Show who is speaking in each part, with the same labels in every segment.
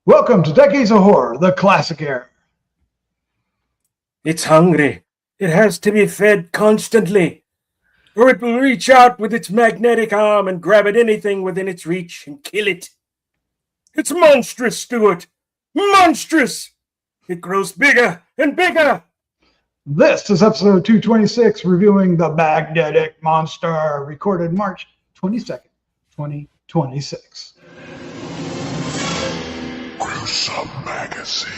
Speaker 1: Welcome to Decades of Horror, the classic era.
Speaker 2: It's hungry. It has to be fed constantly, or it will reach out with its magnetic arm and grab at anything within its reach and kill it. It's monstrous, Stuart. Monstrous! It grows bigger and bigger.
Speaker 1: This is episode 226, reviewing The Magnetic Monster, recorded March 22nd, 2026.
Speaker 3: Gruesome Magazine.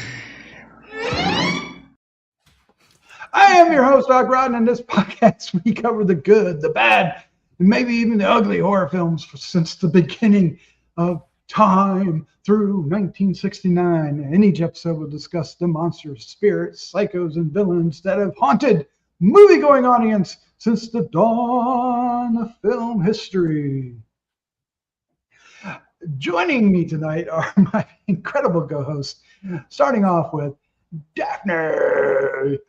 Speaker 1: I am your host, Doc Rodden, and in this podcast we cover the good, the bad, and maybe even the ugly horror films since the beginning of time through 1969. In each episode we'll discuss the monsters, spirits, psychos, and villains that have haunted movie-going audience since the dawn of film history. Joining me tonight are my incredible co-hosts, starting off with Daphne.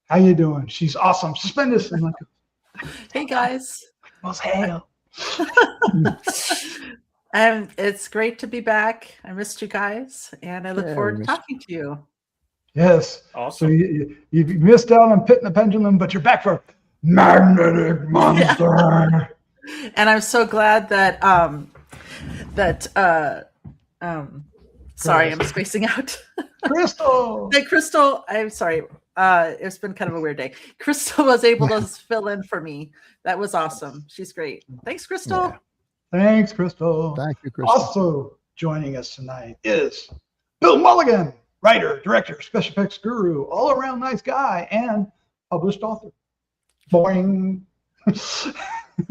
Speaker 1: How you doing? She's awesome. Suspend us. Like,
Speaker 4: hey guys.
Speaker 1: What's hell?
Speaker 4: It's great to be back. I missed you guys, and I look forward to talking to you.
Speaker 1: Yes.
Speaker 2: Awesome.
Speaker 1: So you missed out on Pit and the Pendulum, but you're back for Magnetic Monster.
Speaker 4: Yeah. And I'm so glad that sorry, I'm spacing out.
Speaker 1: Crystal.
Speaker 4: Hey, Crystal, I'm sorry. It's been kind of a weird day. Crystal was able to fill in for me. That was awesome. She's great. Thanks, Crystal.
Speaker 1: Yeah. Thanks, Crystal.
Speaker 5: Thank you, Crystal.
Speaker 1: Also joining us tonight is Bill Mulligan, writer, director, special effects guru, all-around nice guy, and published author. Boing.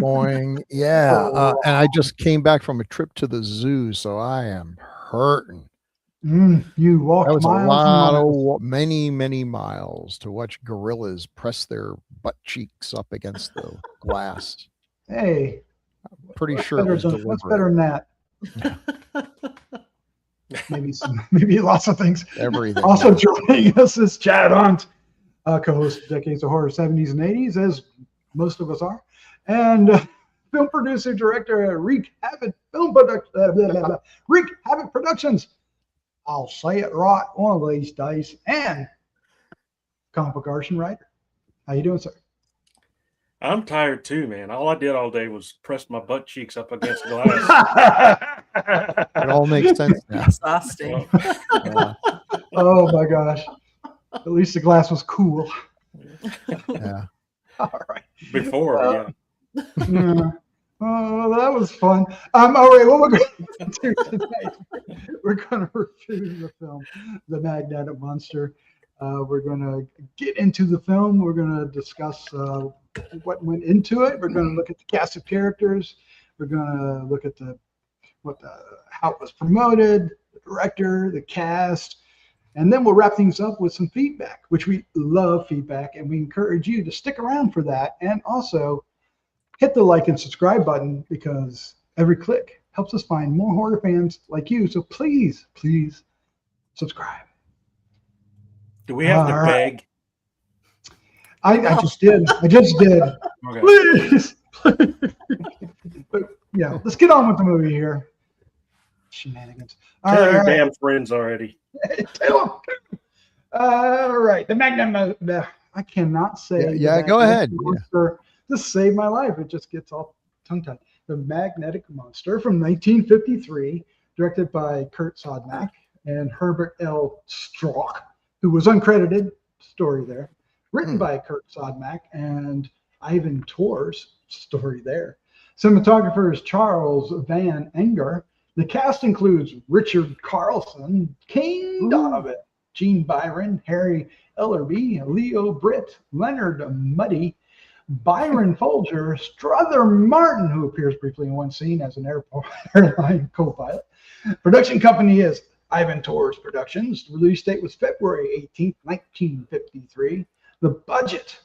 Speaker 5: Boing. Yeah. And I just came back from a trip to the zoo, so I am hurting.
Speaker 1: You walked
Speaker 5: that was
Speaker 1: miles
Speaker 5: a lot
Speaker 1: miles.
Speaker 5: of many miles to watch gorillas press their butt cheeks up against the glass.
Speaker 1: Hey,
Speaker 5: pretty sure it was deliberate.
Speaker 1: What's better than that? maybe lots of things.
Speaker 5: Everything.
Speaker 1: Also joining us is Chad Hunt, co-host of Decades of Horror 70s and 80s, as most of us are, and film producer director at Wreak Havoc Productions. I'll say it right one of these days. And comic book artist and writer. How you doing, sir?
Speaker 2: I'm tired too, man. All I did all day was press my butt cheeks up against glass.
Speaker 5: It all makes sense now.
Speaker 4: Exhausting.
Speaker 1: Oh my gosh. At least the glass was cool.
Speaker 5: Yeah.
Speaker 1: All right.
Speaker 2: Before,
Speaker 1: yeah. Oh, that was fun. All right, what we're going to do tonight, we're going to review the film, The Magnetic Monster. We're going to get into the film. We're going to discuss what went into it. We're going to look at the cast of characters. We're going to look at how it was promoted, the director, the cast, and then we'll wrap things up with some feedback, which we love feedback, and we encourage you to stick around for that. And also, hit the like and subscribe button, because every click helps us find more horror fans like you. So please subscribe.
Speaker 2: do we have to beg?
Speaker 1: I just did.
Speaker 2: Okay.
Speaker 1: Please. But yeah, let's get on with the movie here. Shenanigans.
Speaker 2: Tell your damn friends already.
Speaker 1: Tell them. All right. The Magnetic. I cannot say.
Speaker 5: Yeah, go ahead.
Speaker 1: Monster. This saved my life. It just gets all tongue-tied. The Magnetic Monster from 1953, directed by Curt Siodmak and Herbert L. Strock, who was uncredited. Story there. Written by Curt Siodmak and Ivan Torres. Story there. Cinematographer is Charles Van Enger. The cast includes Richard Carlson, King Donovan, Gene Byron, Harry Ellerbe, Leo Britt, Leonard Mudie, Byron Foulger, Strother Martin, who appears briefly in one scene as an airline co-pilot. Production company is Ivan Torres Productions. The release date was February 18th, 1953. The budget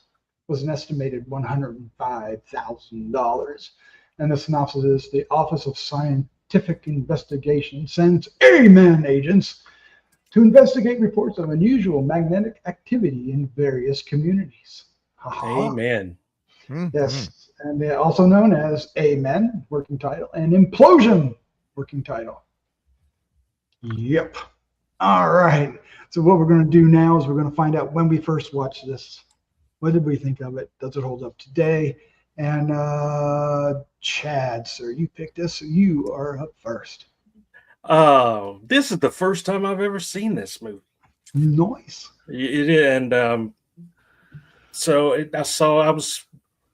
Speaker 1: was an estimated $105,000. And the synopsis is: the Office of Scientific Investigation sends A-man agents to investigate reports of unusual magnetic activity in various communities.
Speaker 2: Amen.
Speaker 1: Yes, and they're also known as Amen, working title, and Implosion, working title. Yep. All right. So what we're going to do now is we're going to find out when we first watched this. What did we think of it? Does it hold up today? And Chad, sir, you picked this, so you are up first.
Speaker 2: This is the first time I've ever seen this movie.
Speaker 1: Nice.
Speaker 2: And I was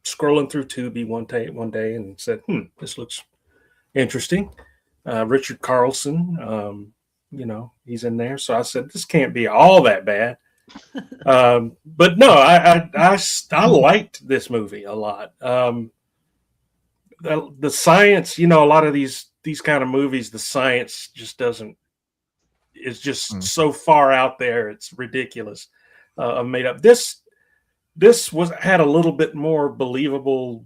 Speaker 2: scrolling through Tubi one day and said, this looks interesting. Richard Carlson, he's in there. So I said, this can't be all that bad. But no, I liked this movie a lot. The science, a lot of these kind of movies, the science just it's just so far out there. It's ridiculous. Made up. This had a little bit more believable,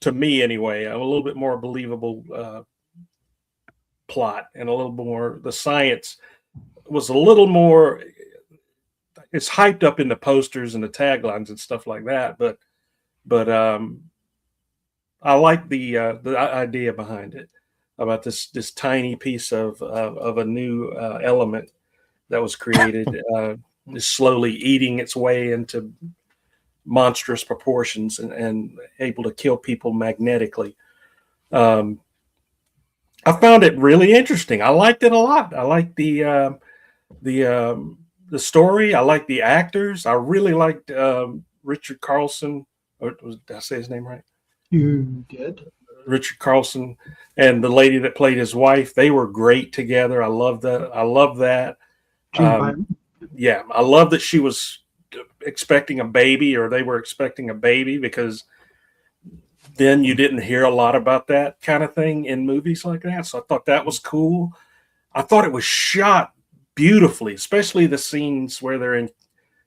Speaker 2: to me anyway, a little bit more believable plot, and a little more, the science was a little more, it's hyped up in the posters and the taglines and stuff like that, but I like the idea behind it, about this tiny piece of a new element that was created, is slowly eating its way into monstrous proportions and able to kill people magnetically. I found it really interesting. I liked it a lot. I liked the story. I liked the actors. I really liked Richard Carlson. Did I say his name right?
Speaker 1: You did.
Speaker 2: Richard Carlson and the lady that played his wife. They were great together. I love that. I love that. Yeah, I love that she was expecting a baby, or they were expecting a baby, because then you didn't hear a lot about that kind of thing in movies like that. So I thought that was cool. I thought it was shot beautifully, especially the scenes where they're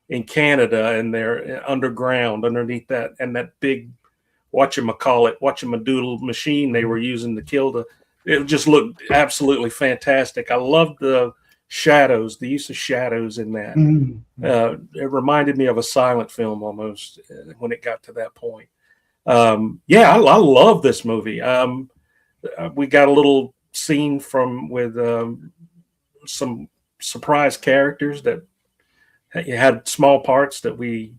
Speaker 2: in Canada and they're underground underneath that, and that big whatchamadoodle machine they were using to kill it just looked absolutely fantastic. I loved the shadows, the use of shadows in that. It reminded me of a silent film almost when it got to that point. I love this movie. We got a little scene with some surprise characters that had small parts that we,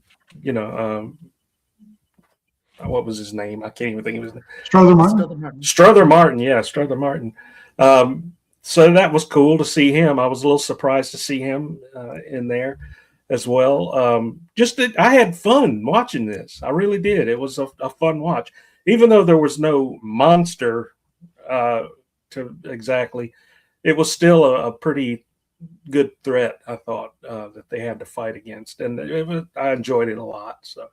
Speaker 2: what was his name? I can't even think of his name.
Speaker 1: Strother Martin.
Speaker 2: Strother Martin. Yeah, Strother Martin. So that was cool to see him. I was a little surprised to see him in there as well. I had fun watching this. I really did. It was a fun watch, even though there was no monster it was still a pretty good threat, I thought, that they had to fight against, and I enjoyed it a lot. So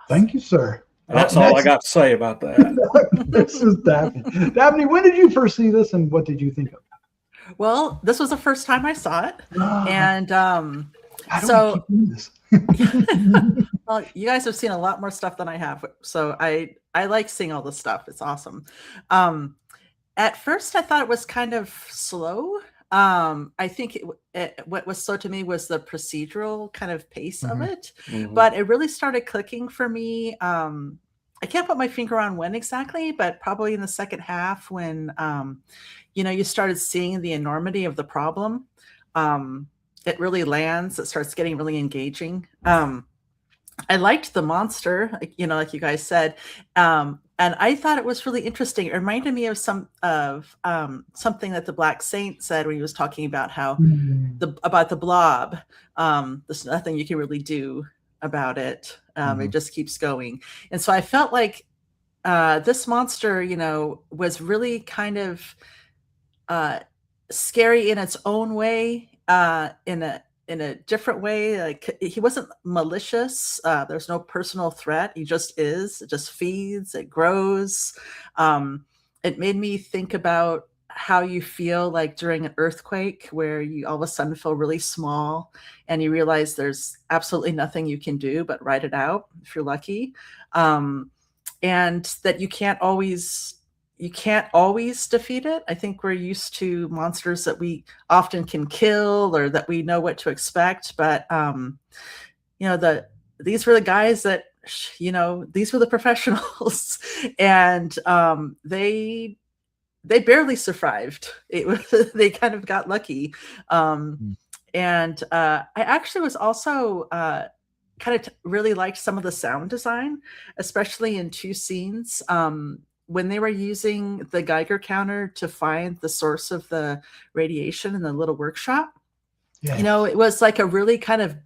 Speaker 1: thank you, sir.
Speaker 2: That's all I got to say about that.
Speaker 1: This is Daphne. Daphne, when did you first see this, and what did you think of it?
Speaker 4: Well, this was the first time I saw it, and well, you guys have seen a lot more stuff than I have, so I like seeing all this stuff. It's awesome. At first, I thought it was kind of slow. I think what was slow to me was the procedural kind of pace of it, but it really started clicking for me. I can't put my finger on when exactly, but probably in the second half when, you started seeing the enormity of the problem. It really lands. It starts getting really engaging. I liked the monster, like you guys said. And I thought it was really interesting. It reminded me of something that the Black Saint said when he was talking about how about the blob. There's nothing you can really do about it. It just keeps going. And so I felt like this monster, was really kind of scary in its own way, in a different way. Like, he wasn't malicious. There's no personal threat. He just is. It just feeds. It grows. It made me think about how you feel like during an earthquake, where you all of a sudden feel really small and you realize there's absolutely nothing you can do but ride it out if you're lucky. And that you can't always defeat it. I think we're used to monsters that we often can kill, or that we know what to expect. But these were the guys that, these were the professionals, and they they barely survived. It was they kind of got lucky. And I actually was also kind of really liked some of the sound design, especially in two scenes. When they were using the Geiger counter to find the source of the radiation in the little workshop,
Speaker 1: Yes.
Speaker 4: you know, it was like a really kind of,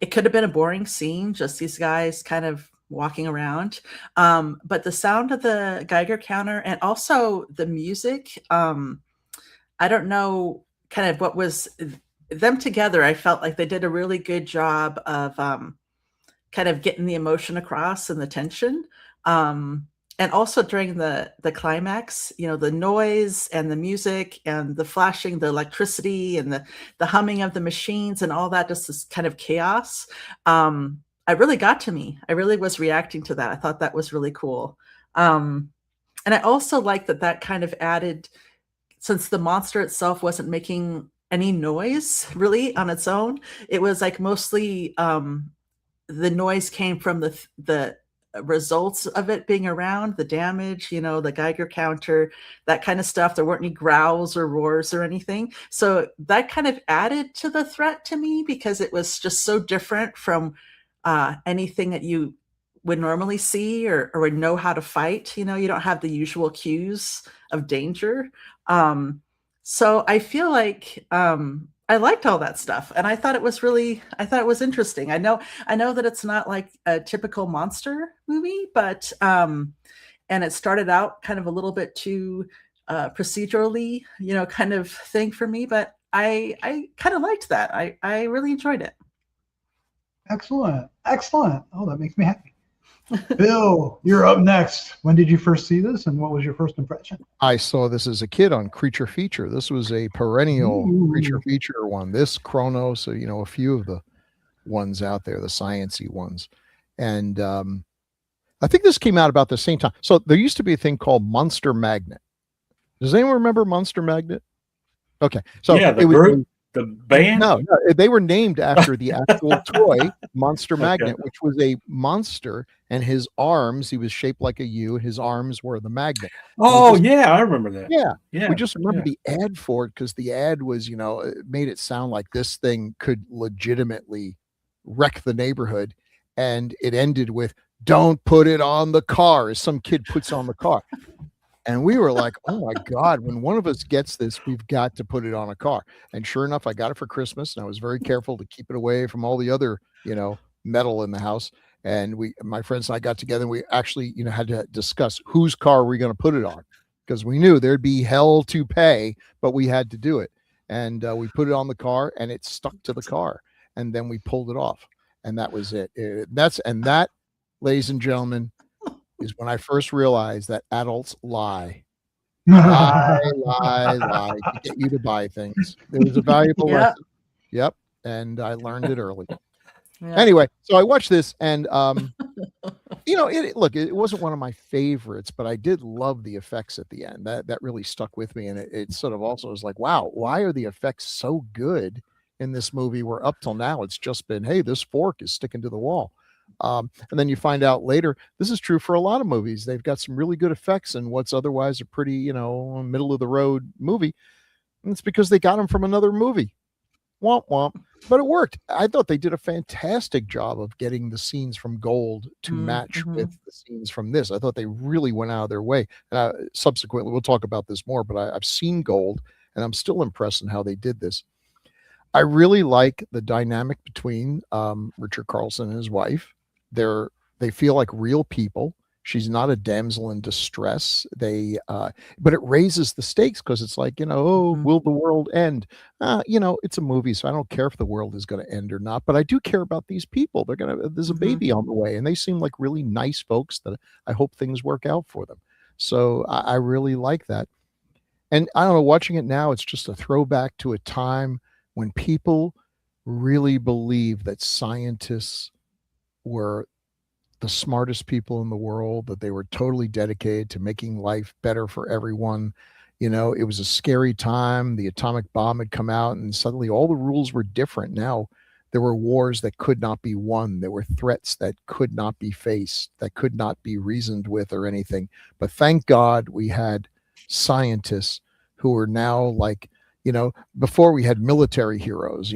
Speaker 4: it could have been a boring scene, just these guys kind of walking around. But the sound of the Geiger counter and also the music, I don't know kind of what was them together. I felt like they did a really good job of kind of getting the emotion across and the tension. And also during the climax, you know, the noise and the music and the flashing, the electricity and the humming of the machines and all that, just this kind of chaos. It really got to me. I really was reacting to that. I thought that was really cool. And I also like that kind of added, since the monster itself wasn't making any noise really on its own, it was like mostly the noise came from the results of it being around, the damage, you know, the Geiger counter, that kind of stuff. There weren't any growls or roars or anything. So that kind of added to the threat to me, because it was just so different from anything that you would normally see or would know how to fight. You know, you don't have the usual cues of danger. So I feel like I liked all that stuff, and I thought it was interesting. I know that it's not like a typical monster movie, but and it started out kind of a little bit too procedurally, you know, kind of thing for me, but I kind of liked that. I really enjoyed it.
Speaker 1: Excellent. Oh, that makes me happy. Bill, you're up next. When did you first see this, and what was your first impression?
Speaker 5: I saw this as a kid on Creature Feature. This was a perennial Creature Feature one. This, Chronos, you know, a few of the ones out there, the science-y ones. And I think this came out about the same time. So there used to be a thing called Monster Magnet. Does anyone remember Monster Magnet? Okay. So
Speaker 2: yeah, the band?
Speaker 5: No, they were named after the actual toy, Monster Magnet, which was a monster, and his arms, he was shaped like a U, his arms were the magnet.
Speaker 2: Oh, yeah, I remember that.
Speaker 5: Yeah. We just remember the ad for it, because the ad was, you know, it made it sound like this thing could legitimately wreck the neighborhood. And it ended with, "Don't put it on the car," as some kid puts on the car. And we were like, oh my God, when one of us gets this, we've got to put it on a car. And sure enough, I got it for Christmas, and I was very careful to keep it away from all the other, you know, metal in the house. And my friends and I got together, and we actually, you know, had to discuss whose car we're going to put it on, because we knew there'd be hell to pay, but we had to do it. And we put it on the car, and it stuck to the car. And then we pulled it off, and that was it. That, ladies and gentlemen, is when I first realized that adults lie to get you to buy things. It was a valuable lesson. Yep. And I learned it early. Anyway, so I watched this, and you know, it wasn't one of my favorites, but I did love the effects at the end. That really stuck with me, and it sort of also was like, wow, why are the effects so good in this movie, where up till now it's just been, hey, this fork is sticking to the wall. And then you find out later, this is true for a lot of movies. They've got some really good effects in what's otherwise a pretty, you know, middle of the road movie. And it's because they got them from another movie. Womp womp. But it worked. I thought they did a fantastic job of getting the scenes from Gold to match with the scenes from this. I thought they really went out of their way. And subsequently, we'll talk about this more, but I've seen Gold, and I'm still impressed in how they did this. I really like the dynamic between Richard Carlson and his wife. They feel like real people. She's not a damsel in distress. But it raises the stakes, because it's like, you know, oh, will the world end? You know, it's a movie, so I don't care if the world is going to end or not. But I do care about these people. There's a baby on the way, and they seem like really nice folks that I hope things work out for them. So I really like that. And I don't know, watching it now, it's just a throwback to a time when people really believed that scientists were the smartest people in the world, that they were totally dedicated to making life better for everyone. You know, it was a scary time. The atomic bomb had come out, and suddenly all the rules were different. Now there were wars that could not be won. There were threats that could not be faced, that could not be reasoned with or anything. But thank God we had scientists who are now like, before we had military heroes,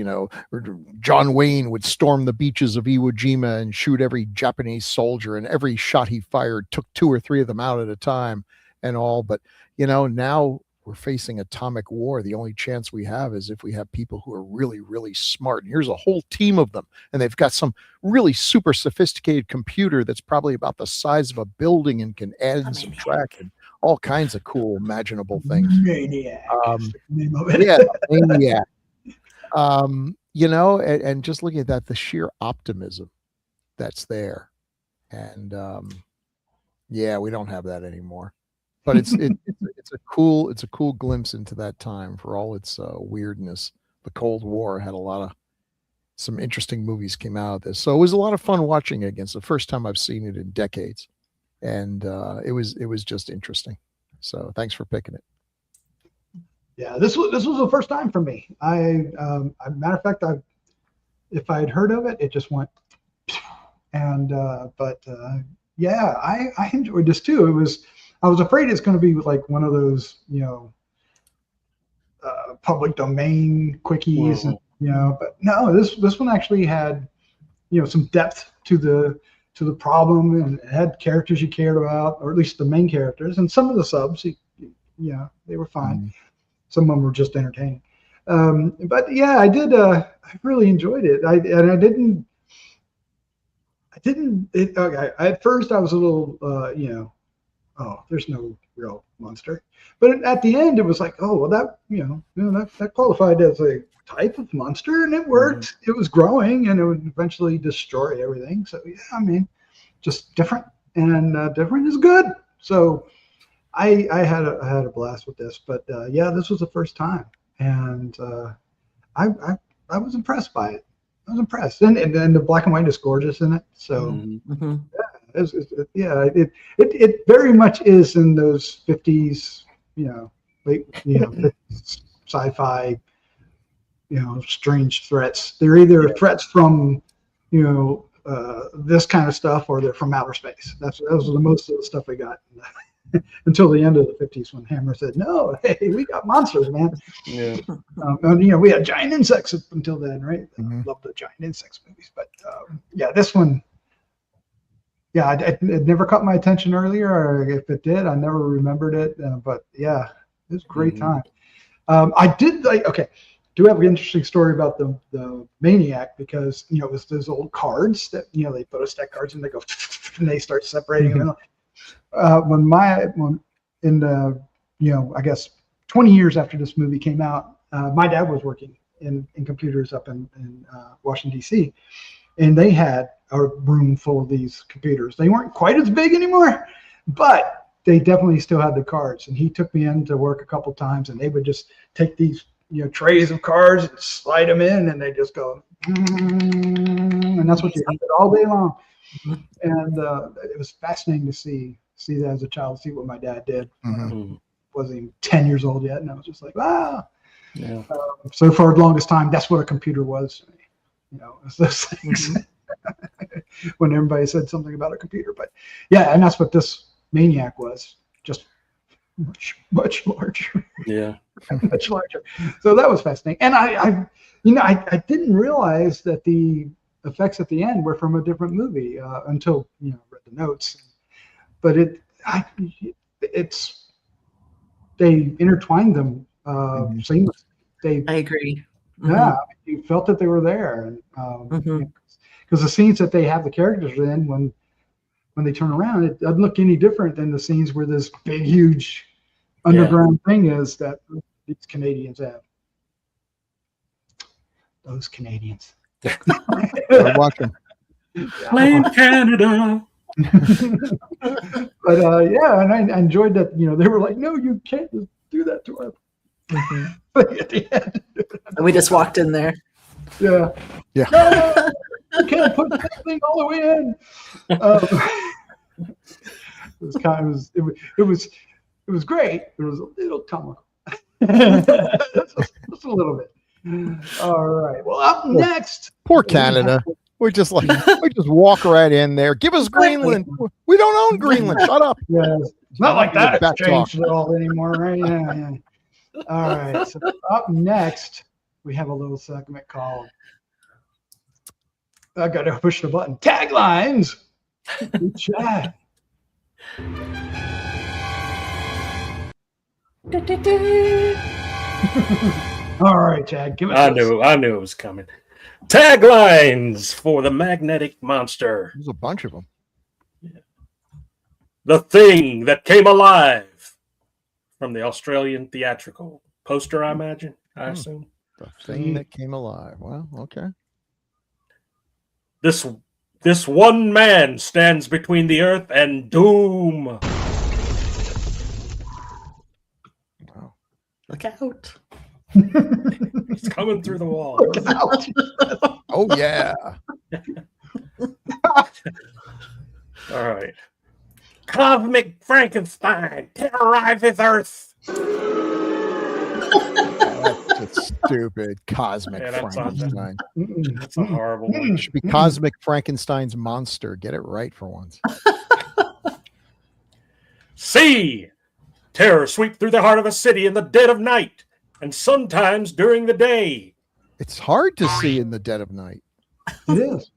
Speaker 5: John Wayne would storm the beaches of Iwo Jima and shoot every Japanese soldier, and every shot he fired took 2 or 3 of them out at a time and all. But, now we're facing atomic war. The only chance we have is if we have people who are really, really smart. And here's a whole team of them. And they've got some really super sophisticated computer that's probably about the size of a building and can add and subtract and all kinds of cool, imaginable things.
Speaker 1: Maniac.
Speaker 5: Yeah, maniac. And just looking at that, the sheer optimism that's there. And we don't have that anymore. But it's a cool glimpse into that time for all its weirdness. The Cold War had some interesting movies came out of this, so it was a lot of fun watching it again. It's the first time I've seen it in decades, and it was just interesting. So thanks for picking it.
Speaker 1: Yeah, this was the first time for me. Matter of fact, if I had heard of it, it just went, and I enjoyed this too. I was afraid it's going to be like one of those, public domain quickies, and, but no, this one actually had, some depth to the problem, and it had characters you cared about, or at least the main characters, and some of the subs, they were fine. Mm-hmm. Some of them were just entertaining. But yeah, I did. I really enjoyed it. At first I was a little, there's no real monster. But at the end, it was like, oh, well, that qualified as a type of monster, and it worked. Mm-hmm. It was growing, and it would eventually destroy everything. So yeah, just different, and different is good. So I had a blast with this. But this was the first time, and I was impressed by it. I was impressed, and the black and white is gorgeous in it. So. Mm-hmm. It very much is in those 50s, late, 50s sci-fi, strange threats. They're either threats from, this kind of stuff, or they're from outer space. Those are the most of the stuff we got until the end of the 50s, when Hammer said, "No, hey, we got monsters, man." Yeah. We had giant insects up until then, right? Mm-hmm. I love the giant insects movies, but this one. Yeah, it never caught my attention earlier, or if it did, I never remembered it. But yeah, it was a great time. I did do have an interesting story about the Maniac, because it was those old cards that they put stack cards and they go and they start separating them. I guess 20 years after this movie came out, my dad was working in computers up in Washington D.C., and they had a room full of these computers. They weren't quite as big anymore, but they definitely still had the cards. And he took me in to work a couple times, and they would just take these trays of cards and slide them in, and they just go, and that's what you did all day long. And it was fascinating to see that as a child, see what my dad did. Mm-hmm. Wasn't even 10 years old yet, and I was just like, wow. Yeah. So for the longest time, that's what a computer was to me. It's those things. When everybody said something about a computer, but yeah, and that's what this Maniac was, just much larger. Yeah. Much larger. So that was fascinating. And I didn't realize that the effects at the end were from a different movie until read the notes. But they intertwined them seamlessly. I
Speaker 4: agree.
Speaker 1: Mm-hmm. Yeah, you felt that they were there, and because the scenes that they have the characters in, when they turn around, it doesn't look any different than the scenes where this big, huge underground thing is that these Canadians have. Those Canadians.
Speaker 5: I'm watching.
Speaker 2: Blame Canada.
Speaker 1: But and I enjoyed that. They were like, "No, you can't just do that to us." Mm-hmm. But at the end,
Speaker 4: and we just walked in there.
Speaker 1: Yeah. No, you can't put that thing all the way in. It was great. It was a little comical. Just a little bit. All right. Well, up next.
Speaker 5: Poor Canada. We just walk right in there. Give us Greenland. We don't own Greenland. Shut up.
Speaker 1: Yes. It's not like that.
Speaker 5: Back
Speaker 1: It's changed at all anymore, right? Yeah. All right. So up next, we have a little segment called I got to push the button. Taglines with Chad. All right, Chad. Give it.
Speaker 2: I knew it was coming. Taglines for the magnetic monster.
Speaker 5: There's a bunch of them.
Speaker 2: The thing that came alive from the Australian theatrical poster, I imagine. I assume.
Speaker 5: The thing that came alive. Well, okay.
Speaker 2: This one man stands between the earth and doom.
Speaker 5: Wow.
Speaker 4: Look out.
Speaker 2: He's coming through the wall.
Speaker 5: Oh, yeah.
Speaker 2: All right. Cosmic Frankenstein terrorizes Earth.
Speaker 5: That's just stupid. Cosmic Frankenstein.
Speaker 2: That's a horrible one.
Speaker 5: It should be Cosmic Frankenstein's monster. Get it right for once.
Speaker 2: C. Terror sweep through the heart of a city in the dead of night, and sometimes during the day.
Speaker 5: It's hard to see in the dead of night.
Speaker 1: It is.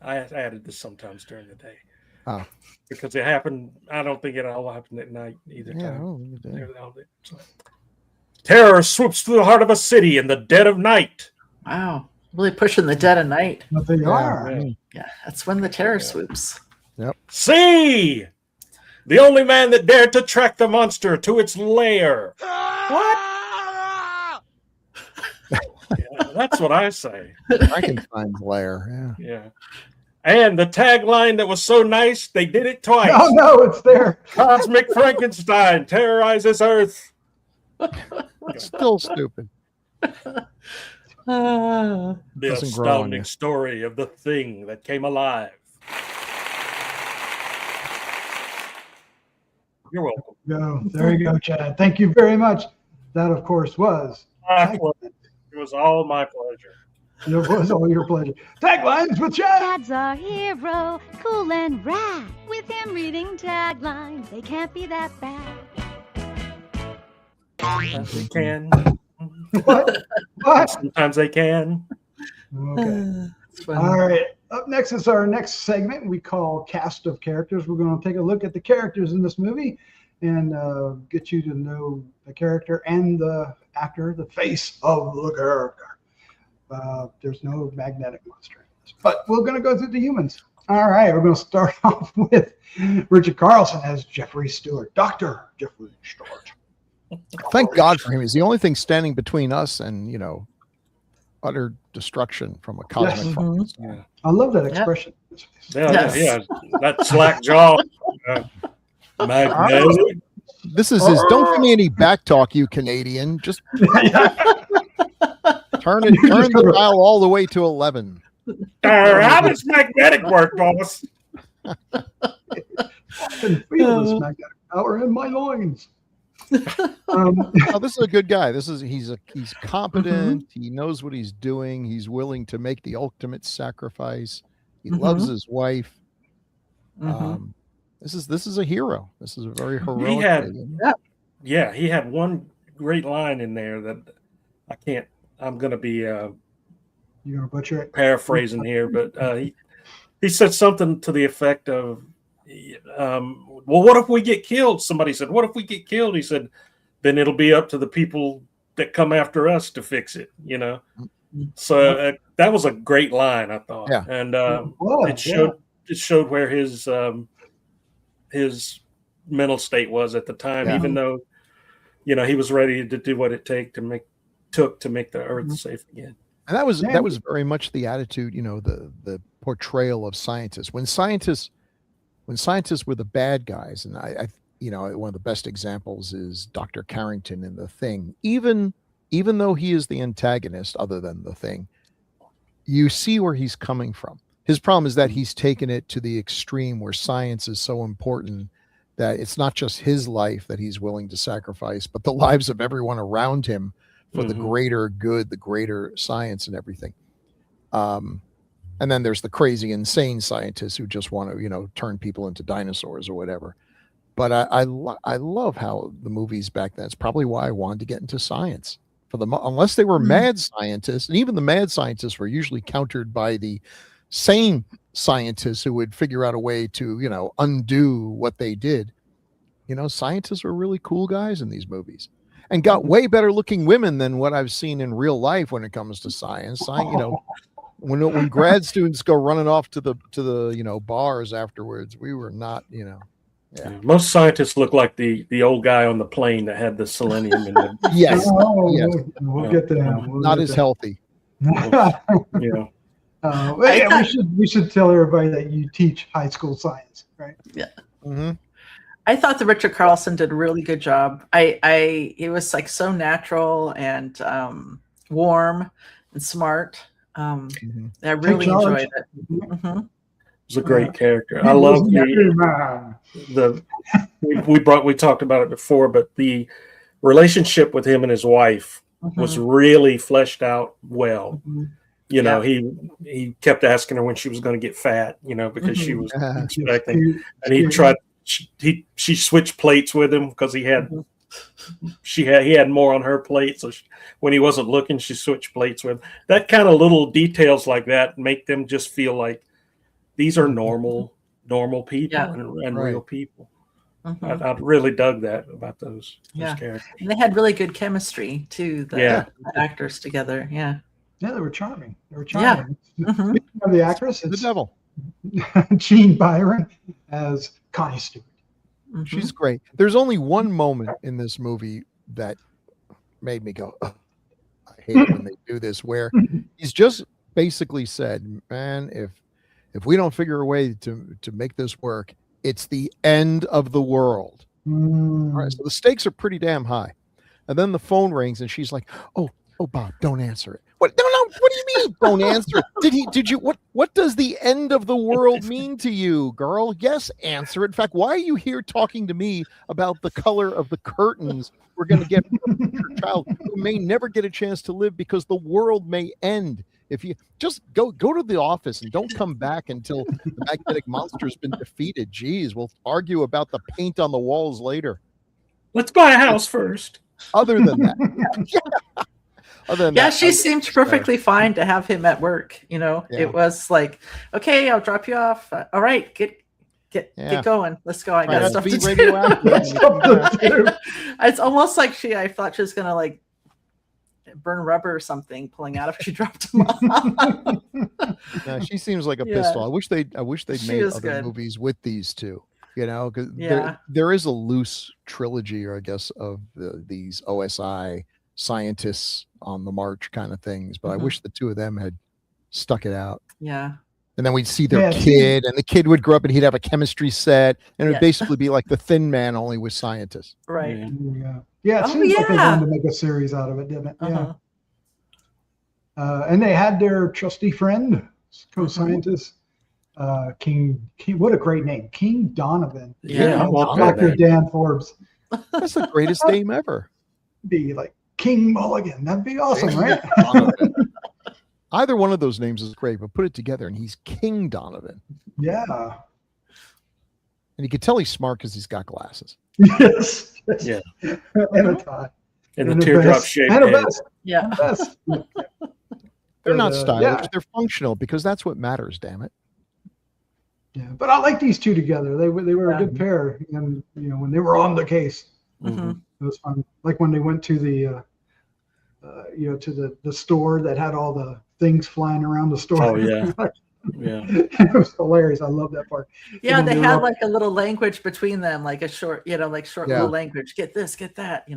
Speaker 2: I added this sometimes during the day.
Speaker 5: Oh.
Speaker 2: Because it happened, I don't think it all happened at night either
Speaker 5: Yeah,
Speaker 2: time.
Speaker 5: oh,
Speaker 2: Terror swoops through the heart of a city in the dead of night.
Speaker 4: Wow. Really pushing the dead of night.
Speaker 1: But they are.
Speaker 4: Yeah, that's when the terror swoops.
Speaker 5: Yep.
Speaker 2: C. The only man that dared to track the monster to its lair. What? Yeah, that's what I say.
Speaker 5: Frankenstein's lair. Yeah.
Speaker 2: Yeah. And the tagline that was so nice, they did it twice.
Speaker 1: Oh, no, it's there.
Speaker 2: Cosmic Frankenstein terrorizes Earth.
Speaker 5: It's still stupid.
Speaker 2: The
Speaker 5: Doesn't grow on
Speaker 2: astounding
Speaker 5: you.
Speaker 2: story of the thing that came alive. You're welcome.
Speaker 1: Go. There you go, Chad. Thank you very much. That, of course, was.
Speaker 2: It was all my pleasure.
Speaker 1: It was all your pleasure. Taglines with Chad.
Speaker 6: Chad's our hero, cool and rad. With him reading taglines, they can't be that bad.
Speaker 2: Sometimes they can.
Speaker 1: What?
Speaker 2: Sometimes they can.
Speaker 1: Okay. All right. Up next is our next segment we call Cast of Characters. We're going to take a look at the characters in this movie and get you to know the character and the actor, the face of the character. There's no magnetic monster. But we're going to go through the humans. All right. We're going to start off with Richard Carlson as Jeffrey Stewart. Dr. Jeffrey Stewart.
Speaker 5: Thank God for him. He's the only thing standing between us and, utter destruction from a cosmic Frankenstein.
Speaker 2: Yeah.
Speaker 1: I love that expression.
Speaker 2: Yeah. That slack jaw. Magnetic.
Speaker 5: This is his. Don't give me any back talk, you Canadian. Just turn the dial all the way to 11.
Speaker 2: How does magnetic work, boss?
Speaker 1: I can feel this magnetic power in my loins.
Speaker 5: This is a good guy. He's competent. He knows what he's doing. He's willing to make the ultimate sacrifice. He loves his wife. This is a hero. This is a very heroic.
Speaker 2: He had one great line in there that I can't. I'm going to be
Speaker 1: You're gonna butcher it.
Speaker 2: paraphrasing here, but he said something to the effect of, well, what if we get killed? Somebody said, what if we get killed? He said, then it'll be up to the people that come after us to fix it, So that was a great line, I thought.
Speaker 5: Yeah.
Speaker 2: And it showed where his mental state was at the time, even though, he was ready to do what it took to make the earth safe again.
Speaker 5: And that was very much the attitude, the portrayal of scientists. When scientists were the bad guys, and I one of the best examples is Dr. Carrington in The Thing. Even though he is the antagonist, other than The Thing, you see where he's coming from. His problem is that he's taken it to the extreme where science is so important that it's not just his life that he's willing to sacrifice, but the lives of everyone around him for the greater good, the greater science and everything. And then there's the crazy, insane scientists who just want to, turn people into dinosaurs or whatever. But I love how the movies back then. It's probably why I wanted to get into science. Unless they were mad scientists, and even the mad scientists were usually countered by the sane scientists who would figure out a way to, undo what they did. Scientists were really cool guys in these movies, and got way better looking women than what I've seen in real life when it comes to science. When grad students go running off to the bars afterwards, we were not, Yeah.
Speaker 2: Most scientists look like the old guy on the plane that had the selenium in them.
Speaker 5: Yes. Yes.
Speaker 1: We'll get to him.
Speaker 5: Not as healthy.
Speaker 2: Yeah.
Speaker 1: We should tell everybody that you teach high school science, right?
Speaker 4: Yeah.
Speaker 5: Mm-hmm.
Speaker 4: I thought that Richard Carlson did a really good job. It was like so natural and warm and smart. I really enjoyed it. Mm-hmm.
Speaker 2: It was a great character. I love we talked about it before, but the relationship with him and his wife was really fleshed out well. He kept asking her when she was going to get fat, because she was expecting, and he tried. She switched plates with him because he had more on her plate. So when he wasn't looking, she switched plates with him. That kind of little details like that make them just feel like these are normal people and real people. I really dug that about those characters.
Speaker 4: And they had really good chemistry too. The actors together. Yeah,
Speaker 1: they were charming. Yeah. The actress,
Speaker 5: the devil.
Speaker 1: Jean Byron as Connie Stewart.
Speaker 5: She's great. There's only one moment in this movie that made me go, I hate it when they do this, where he's just basically said, man, if we don't figure a way to make this work, it's the end of the world. All right, so the stakes are pretty damn high. And then the phone rings and she's like, oh, Bob, don't answer it. What? No. What do you mean? Don't answer it. Did you? What does the end of the world mean to you, girl? Yes, answer it. In fact, why are you here talking to me about the color of the curtains we're going to get from your child who may never get a chance to live because the world may end? If you just go to the office and don't come back until the magnetic monster's been defeated. Geez, we'll argue about the paint on the walls later.
Speaker 2: Let's buy a house first.
Speaker 5: Other than that.
Speaker 4: She seemed perfectly fine to have him at work. It was like, okay, I'll drop you off. All right, get going. Let's go. I got stuff to do. It's almost like I thought she was gonna like burn rubber or something pulling out if she dropped him off.
Speaker 5: Yeah, she seems like a pistol. I wish they'd made other movies with these two. Because there is a loose trilogy, or I guess, of these OSI scientists on the march kind of things, but I wish the two of them had stuck it out.
Speaker 4: Yeah.
Speaker 5: And then we'd see their kid, and the kid would grow up and he'd have a chemistry set, and it would basically be like the Thin Man, only with scientists.
Speaker 4: Right.
Speaker 1: Yeah. It seems like they wanted to make a series out of it, didn't it? Yeah. And they had their trusty friend, co-scientist, King. What a great name, King Donovan.
Speaker 2: Yeah,
Speaker 1: Dr. Dan Forbes.
Speaker 5: That's the greatest name ever.
Speaker 1: Be like King Mulligan. That'd be awesome, right?
Speaker 5: Either one of those names is great, but put it together and he's King Donovan.
Speaker 1: Yeah.
Speaker 5: And you can tell he's smart because he's got glasses.
Speaker 1: Yes.
Speaker 2: Yeah.
Speaker 1: And a tie.
Speaker 2: And the teardrop shape.
Speaker 1: And a vest.
Speaker 4: Yeah.
Speaker 5: They're not stylish. They're functional because that's what matters, damn it.
Speaker 1: Yeah. But I like these two together. They were a good pair. And, when they were on the case. It was fun. Like when they went to the to the store that had all the things flying around the store.
Speaker 2: Oh yeah.
Speaker 1: It was hilarious. I love that part.
Speaker 4: Yeah, they had like a little language between them, like a short, little language. Get this, get that,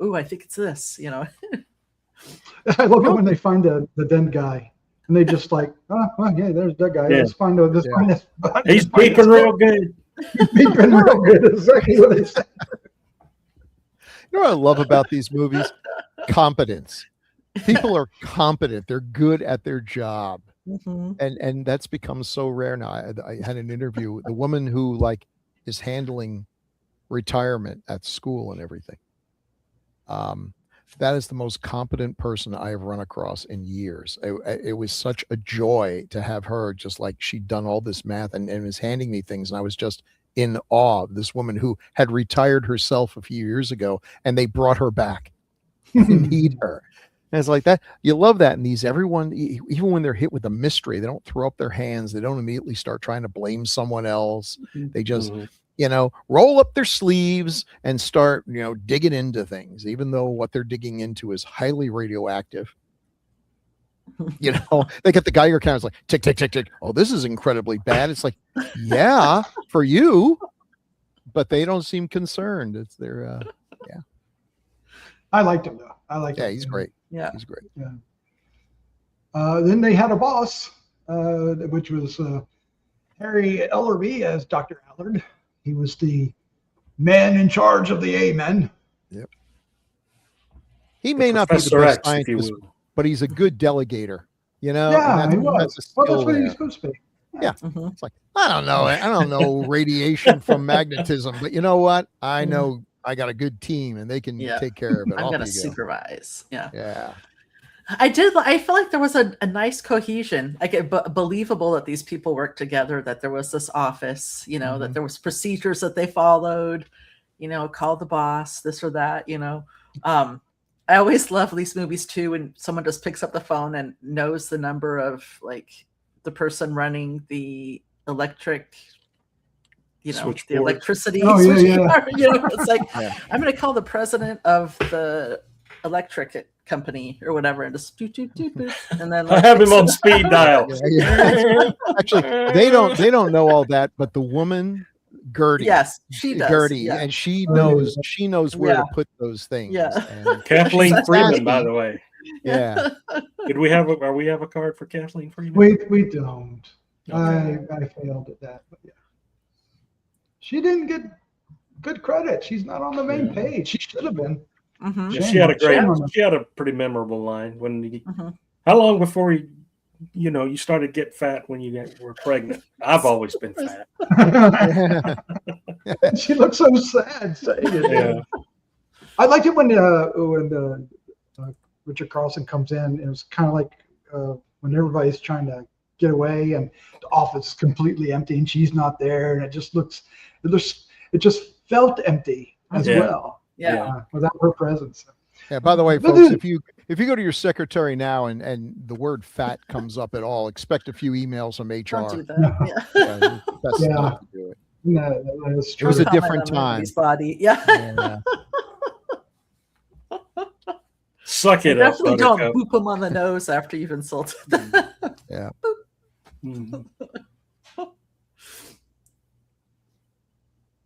Speaker 4: Ooh, I think it's this,
Speaker 1: I love it when they find the dead guy. And they just like, there's that guy. Let's find this.
Speaker 2: He's peeping real good.
Speaker 1: He's peeping real good. Exactly what they said.
Speaker 5: You know what I love about these movies? Competence. People are competent. They're good at their job. And that's become so rare now. I had an interview with the woman who is handling retirement at school and everything. That is the most competent person I have run across in years. It was such a joy to have her, just like she'd done all this math and was handing me things, and I was just in awe of this woman who had retired herself a few years ago, and they brought her back. They need her. And it's like that. You love that in these. Everyone, even when they're hit with a mystery, they don't throw up their hands. They don't immediately start trying to blame someone else. They just, roll up their sleeves and start, digging into things, even though what they're digging into is highly radioactive. They get the Geiger counters like tick, tick, tick, tick. Oh, this is incredibly bad. It's like, yeah, for you, but they don't seem concerned. It's their,
Speaker 1: I liked him though. I liked him.
Speaker 5: Yeah, he's great.
Speaker 4: Yeah,
Speaker 5: he's great.
Speaker 1: Yeah. Then they had a boss, which was Harry Ellerbe as Dr. Allard. He was the man in charge of the A-men.
Speaker 5: Yep. He may not be the best scientist, but he's a good delegator.
Speaker 1: Yeah, he was. Well, that's what he's supposed to be.
Speaker 5: Yeah. It's like, I don't know radiation from magnetism, but you know what? I know I got a good team and they can take care of it.
Speaker 4: I'm going to supervise.
Speaker 5: Yeah.
Speaker 4: I feel like there was a nice cohesion, believable that these people worked together, that there was this office, that there was procedures that they followed, call the boss, this or that, I always love these movies too, when someone just picks up the phone and knows the number of the person running the electric, the electricity.
Speaker 1: Oh, yeah.
Speaker 4: It's like, I'm going to call the president of the electric company or whatever, and just doot, and then
Speaker 2: I have him on speed dial.
Speaker 5: Actually, they don't know all that, but the woman Gertie,
Speaker 4: she does.
Speaker 5: Gertie, and she knows where to put those things. And
Speaker 2: Kathleen Freeman, by the way.
Speaker 5: Yeah.
Speaker 2: Did we have a card for Kathleen Freeman?
Speaker 1: We don't. I failed at that, but yeah. She didn't get good credit. She's not on the main page. She should have been.
Speaker 4: Mm-hmm.
Speaker 2: Yeah, she had a pretty memorable line when how long before you started to get fat when you were pregnant? I've always been fat.
Speaker 1: She looks so sad saying it.
Speaker 2: Yeah.
Speaker 1: I liked it when Richard Carlson comes in. It was kind of like when everybody's trying to get away and the office is completely empty and she's not there, and it just felt empty as well.
Speaker 4: Yeah.
Speaker 1: Without her presence.
Speaker 5: Yeah. By the way, folks, if you go to your secretary now and the word "fat" comes up at all, expect a few emails from HR.
Speaker 4: Don't do that.
Speaker 5: Best not to do it.
Speaker 1: No, that's true.
Speaker 5: It was a different time.
Speaker 4: Body. Yeah.
Speaker 2: Suck it up.
Speaker 4: Definitely don't boop them on the nose after you've insulted them.
Speaker 5: Yeah.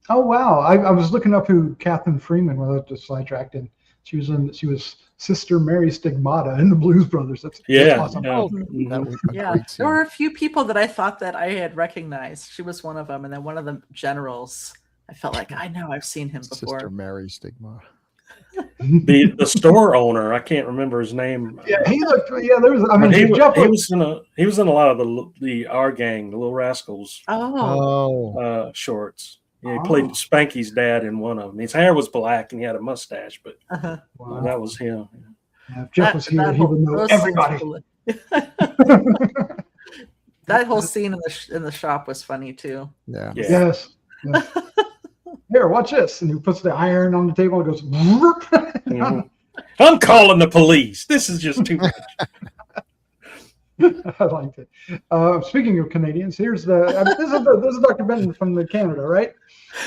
Speaker 1: Oh wow! I was looking up who Kathleen Freeman was, just sidetracked, and she was Sister Mary Stigmata in the Blues Brothers. That's awesome.
Speaker 4: There were a few people that I thought that I had recognized. She was one of them, and then one of the generals. I felt like I know I've seen him before.
Speaker 5: Sister Mary Stigmata.
Speaker 2: The store owner, I can't remember his name.
Speaker 1: Yeah, he looked. Yeah, there was. I mean,
Speaker 2: he was in a lot of the Our Gang, the Little Rascals. Shorts. Yeah, he played Spanky's dad in one of them. His hair was black and he had a mustache, but that was him.
Speaker 1: Yeah, if Jeff was here, he would know everybody.
Speaker 4: That whole scene in the shop was funny too.
Speaker 5: Yeah.
Speaker 1: Yes. Here, watch this. And he puts the iron on the table and goes,
Speaker 2: I'm calling the police. This is just too much.
Speaker 1: I liked it. Speaking of Canadians, here's this is Dr. Benton from the Canada, right?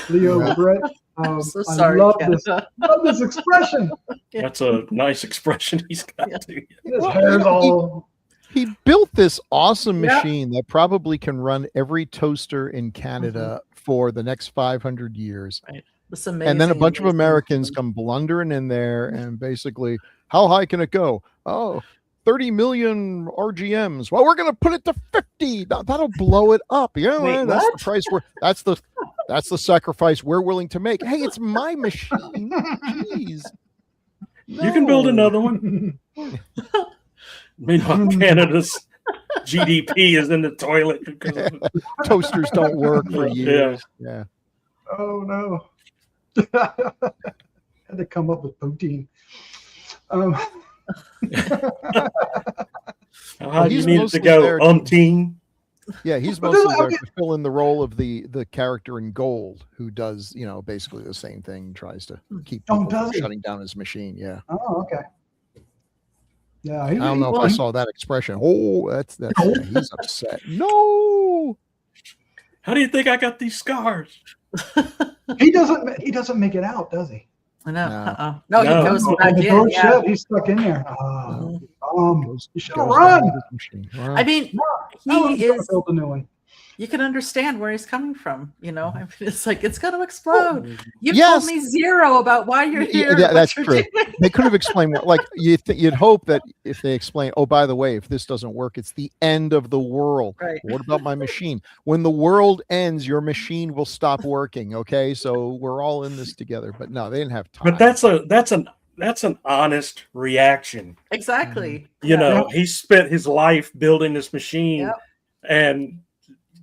Speaker 1: Leo Britt.
Speaker 4: I'm so sorry.
Speaker 1: I love this expression.
Speaker 2: That's a nice expression he's got too.
Speaker 1: His hair's all.
Speaker 5: He built this awesome machine that probably can run every toaster in Canada for the next 500 years.
Speaker 4: Right.
Speaker 5: And then a bunch of Americans come blundering in there and basically, how high can it go? 30 million RGMs. Well, we're going to put it to 50. That'll blow it up. Yeah, that's the price that's the sacrifice we're willing to make. Hey, it's my machine. Jeez. No.
Speaker 2: You can build another one. Meanwhile, Canada's GDP is in the toilet because
Speaker 5: toasters don't work for years. Yeah.
Speaker 1: Oh no. Had to come up with protein.
Speaker 2: How do you need it to go? Umpteen.
Speaker 5: Yeah, he's
Speaker 1: But
Speaker 5: mostly
Speaker 1: this-
Speaker 5: there to fill in the role of the character in Gold, who does, you know, basically the same thing, tries to keep
Speaker 1: Oh,
Speaker 5: people from
Speaker 1: does he?
Speaker 5: shutting down his machine. Yeah.
Speaker 1: Oh, okay. Yeah,
Speaker 5: I don't know if I saw that expression. Oh, that's yeah, he's upset. No.
Speaker 2: How do you think I got these scars?
Speaker 1: He doesn't make it out, does he?
Speaker 4: I know.
Speaker 5: No.
Speaker 4: No, he
Speaker 2: No.
Speaker 4: goes
Speaker 1: When
Speaker 4: back
Speaker 1: the
Speaker 4: in.
Speaker 1: door
Speaker 4: Yeah.
Speaker 1: shut, he's stuck in there. You should run.
Speaker 4: I mean,
Speaker 1: He
Speaker 4: he is.
Speaker 1: build a new one.
Speaker 4: You can understand where he's coming from. You know, I mean, it's like it's going to explode. You
Speaker 5: Yes.
Speaker 4: told me zero about why you're
Speaker 5: Yeah,
Speaker 4: here. what
Speaker 5: that's
Speaker 4: you're
Speaker 5: true.
Speaker 4: doing.
Speaker 5: They could have explained what, like you'd hope that if they explain, oh, by the way, if this doesn't work, it's the end of the world.
Speaker 4: Right.
Speaker 5: What about my machine? When the world ends, your machine will stop working. Okay, so we're all in this together. But no, they didn't have time.
Speaker 2: But that's an honest reaction.
Speaker 4: Exactly.
Speaker 2: You know, he spent his life building this machine,
Speaker 4: Yep.
Speaker 2: and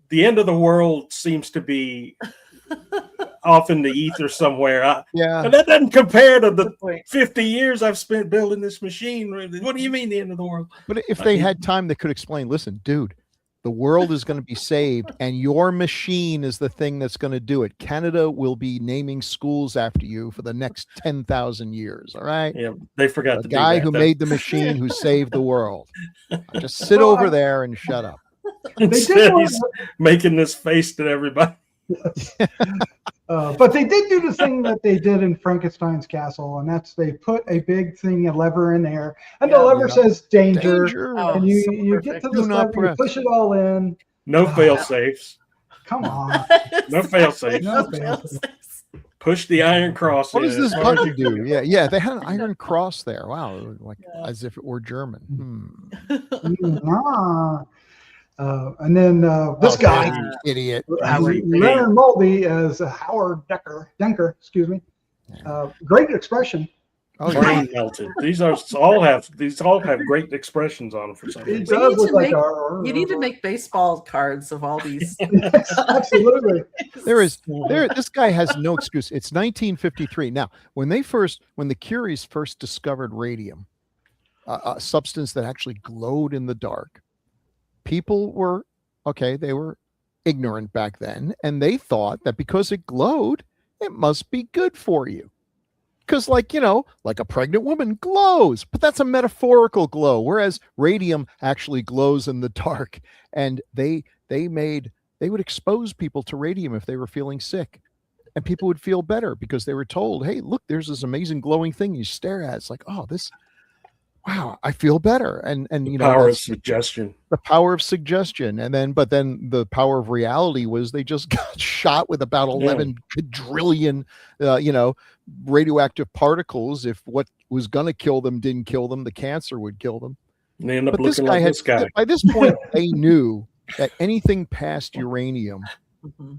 Speaker 2: the end of the world seems to be off in the ether somewhere.
Speaker 5: Yeah.
Speaker 2: And that doesn't compare to the
Speaker 4: Good point.
Speaker 2: 50 years I've spent building this machine. What do you mean the end of the world?
Speaker 5: But if they had time, they could explain, listen, dude, the world is going to be saved and your machine is the thing that's going to do it. Canada will be naming schools after you for the next 10,000 years. All right.
Speaker 2: Yeah, they forgot
Speaker 5: The
Speaker 2: to
Speaker 5: guy
Speaker 2: do
Speaker 5: who
Speaker 2: that.
Speaker 5: made the machine who saved the world. Just sit over there and shut up.
Speaker 2: Instead, he's making this face to everybody.
Speaker 1: But they did do the thing that they did in Frankenstein's castle, and that's they put a big thing, a lever in there, and the
Speaker 4: Yeah.
Speaker 1: lever says danger,
Speaker 5: Danger.
Speaker 4: Oh,
Speaker 1: and you
Speaker 4: so
Speaker 1: get
Speaker 4: perfect.
Speaker 1: to
Speaker 5: Do
Speaker 1: the
Speaker 5: not
Speaker 1: lever, you
Speaker 5: press.
Speaker 1: push it all in.
Speaker 2: No fail safes.
Speaker 1: Come on.
Speaker 2: No fail safe.
Speaker 1: No
Speaker 4: No
Speaker 1: fail
Speaker 4: fail safes.
Speaker 2: Push the iron cross.
Speaker 5: What
Speaker 2: in
Speaker 5: does this
Speaker 2: as hard as
Speaker 5: button
Speaker 2: you
Speaker 5: do?
Speaker 2: can.
Speaker 5: Yeah, they had an iron cross there. Wow, like as if it were German.
Speaker 1: And then this
Speaker 5: Oh,
Speaker 1: guy,
Speaker 5: you idiot.
Speaker 1: Leonard Mudie as Howard Denker, excuse me. Great expression.
Speaker 5: Oh, yeah.
Speaker 2: Brain melted. These all have great expressions on them for some
Speaker 1: It
Speaker 2: reason.
Speaker 1: does
Speaker 4: need
Speaker 1: look
Speaker 4: to
Speaker 1: like
Speaker 4: You need to make baseball cards of all these.
Speaker 1: absolutely.
Speaker 5: This guy has no excuse. It's 1953. Now, when the Curies first discovered radium, a substance that actually glowed in the dark, people were they were ignorant back then, and they thought that because it glowed, it must be good for you. Because, like a pregnant woman glows, but that's a metaphorical glow, whereas radium actually glows in the dark. And they would expose people to radium if they were feeling sick, and people would feel better because they were told, "Hey, look, there's this amazing glowing thing you stare at. It's like, oh, wow, I feel better." And
Speaker 2: Power of suggestion.
Speaker 5: the power of suggestion. But then the power of reality was they just got shot with about 11 quadrillion, radioactive particles. If what was going to kill them didn't kill them, the cancer would kill them.
Speaker 2: And they end up
Speaker 5: But this
Speaker 2: looking
Speaker 5: guy
Speaker 2: like this guy.
Speaker 5: by this point, they knew that anything past uranium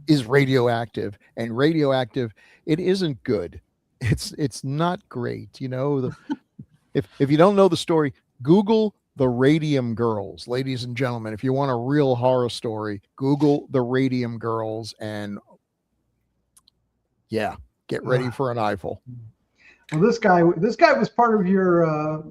Speaker 5: is radioactive, and radioactive, it isn't good. It's not great. If you don't know the story, Google the Radium Girls, ladies and gentlemen. If you want a real horror story, Google the Radium Girls, and get ready for an eyeful.
Speaker 1: Well, this guy was part of your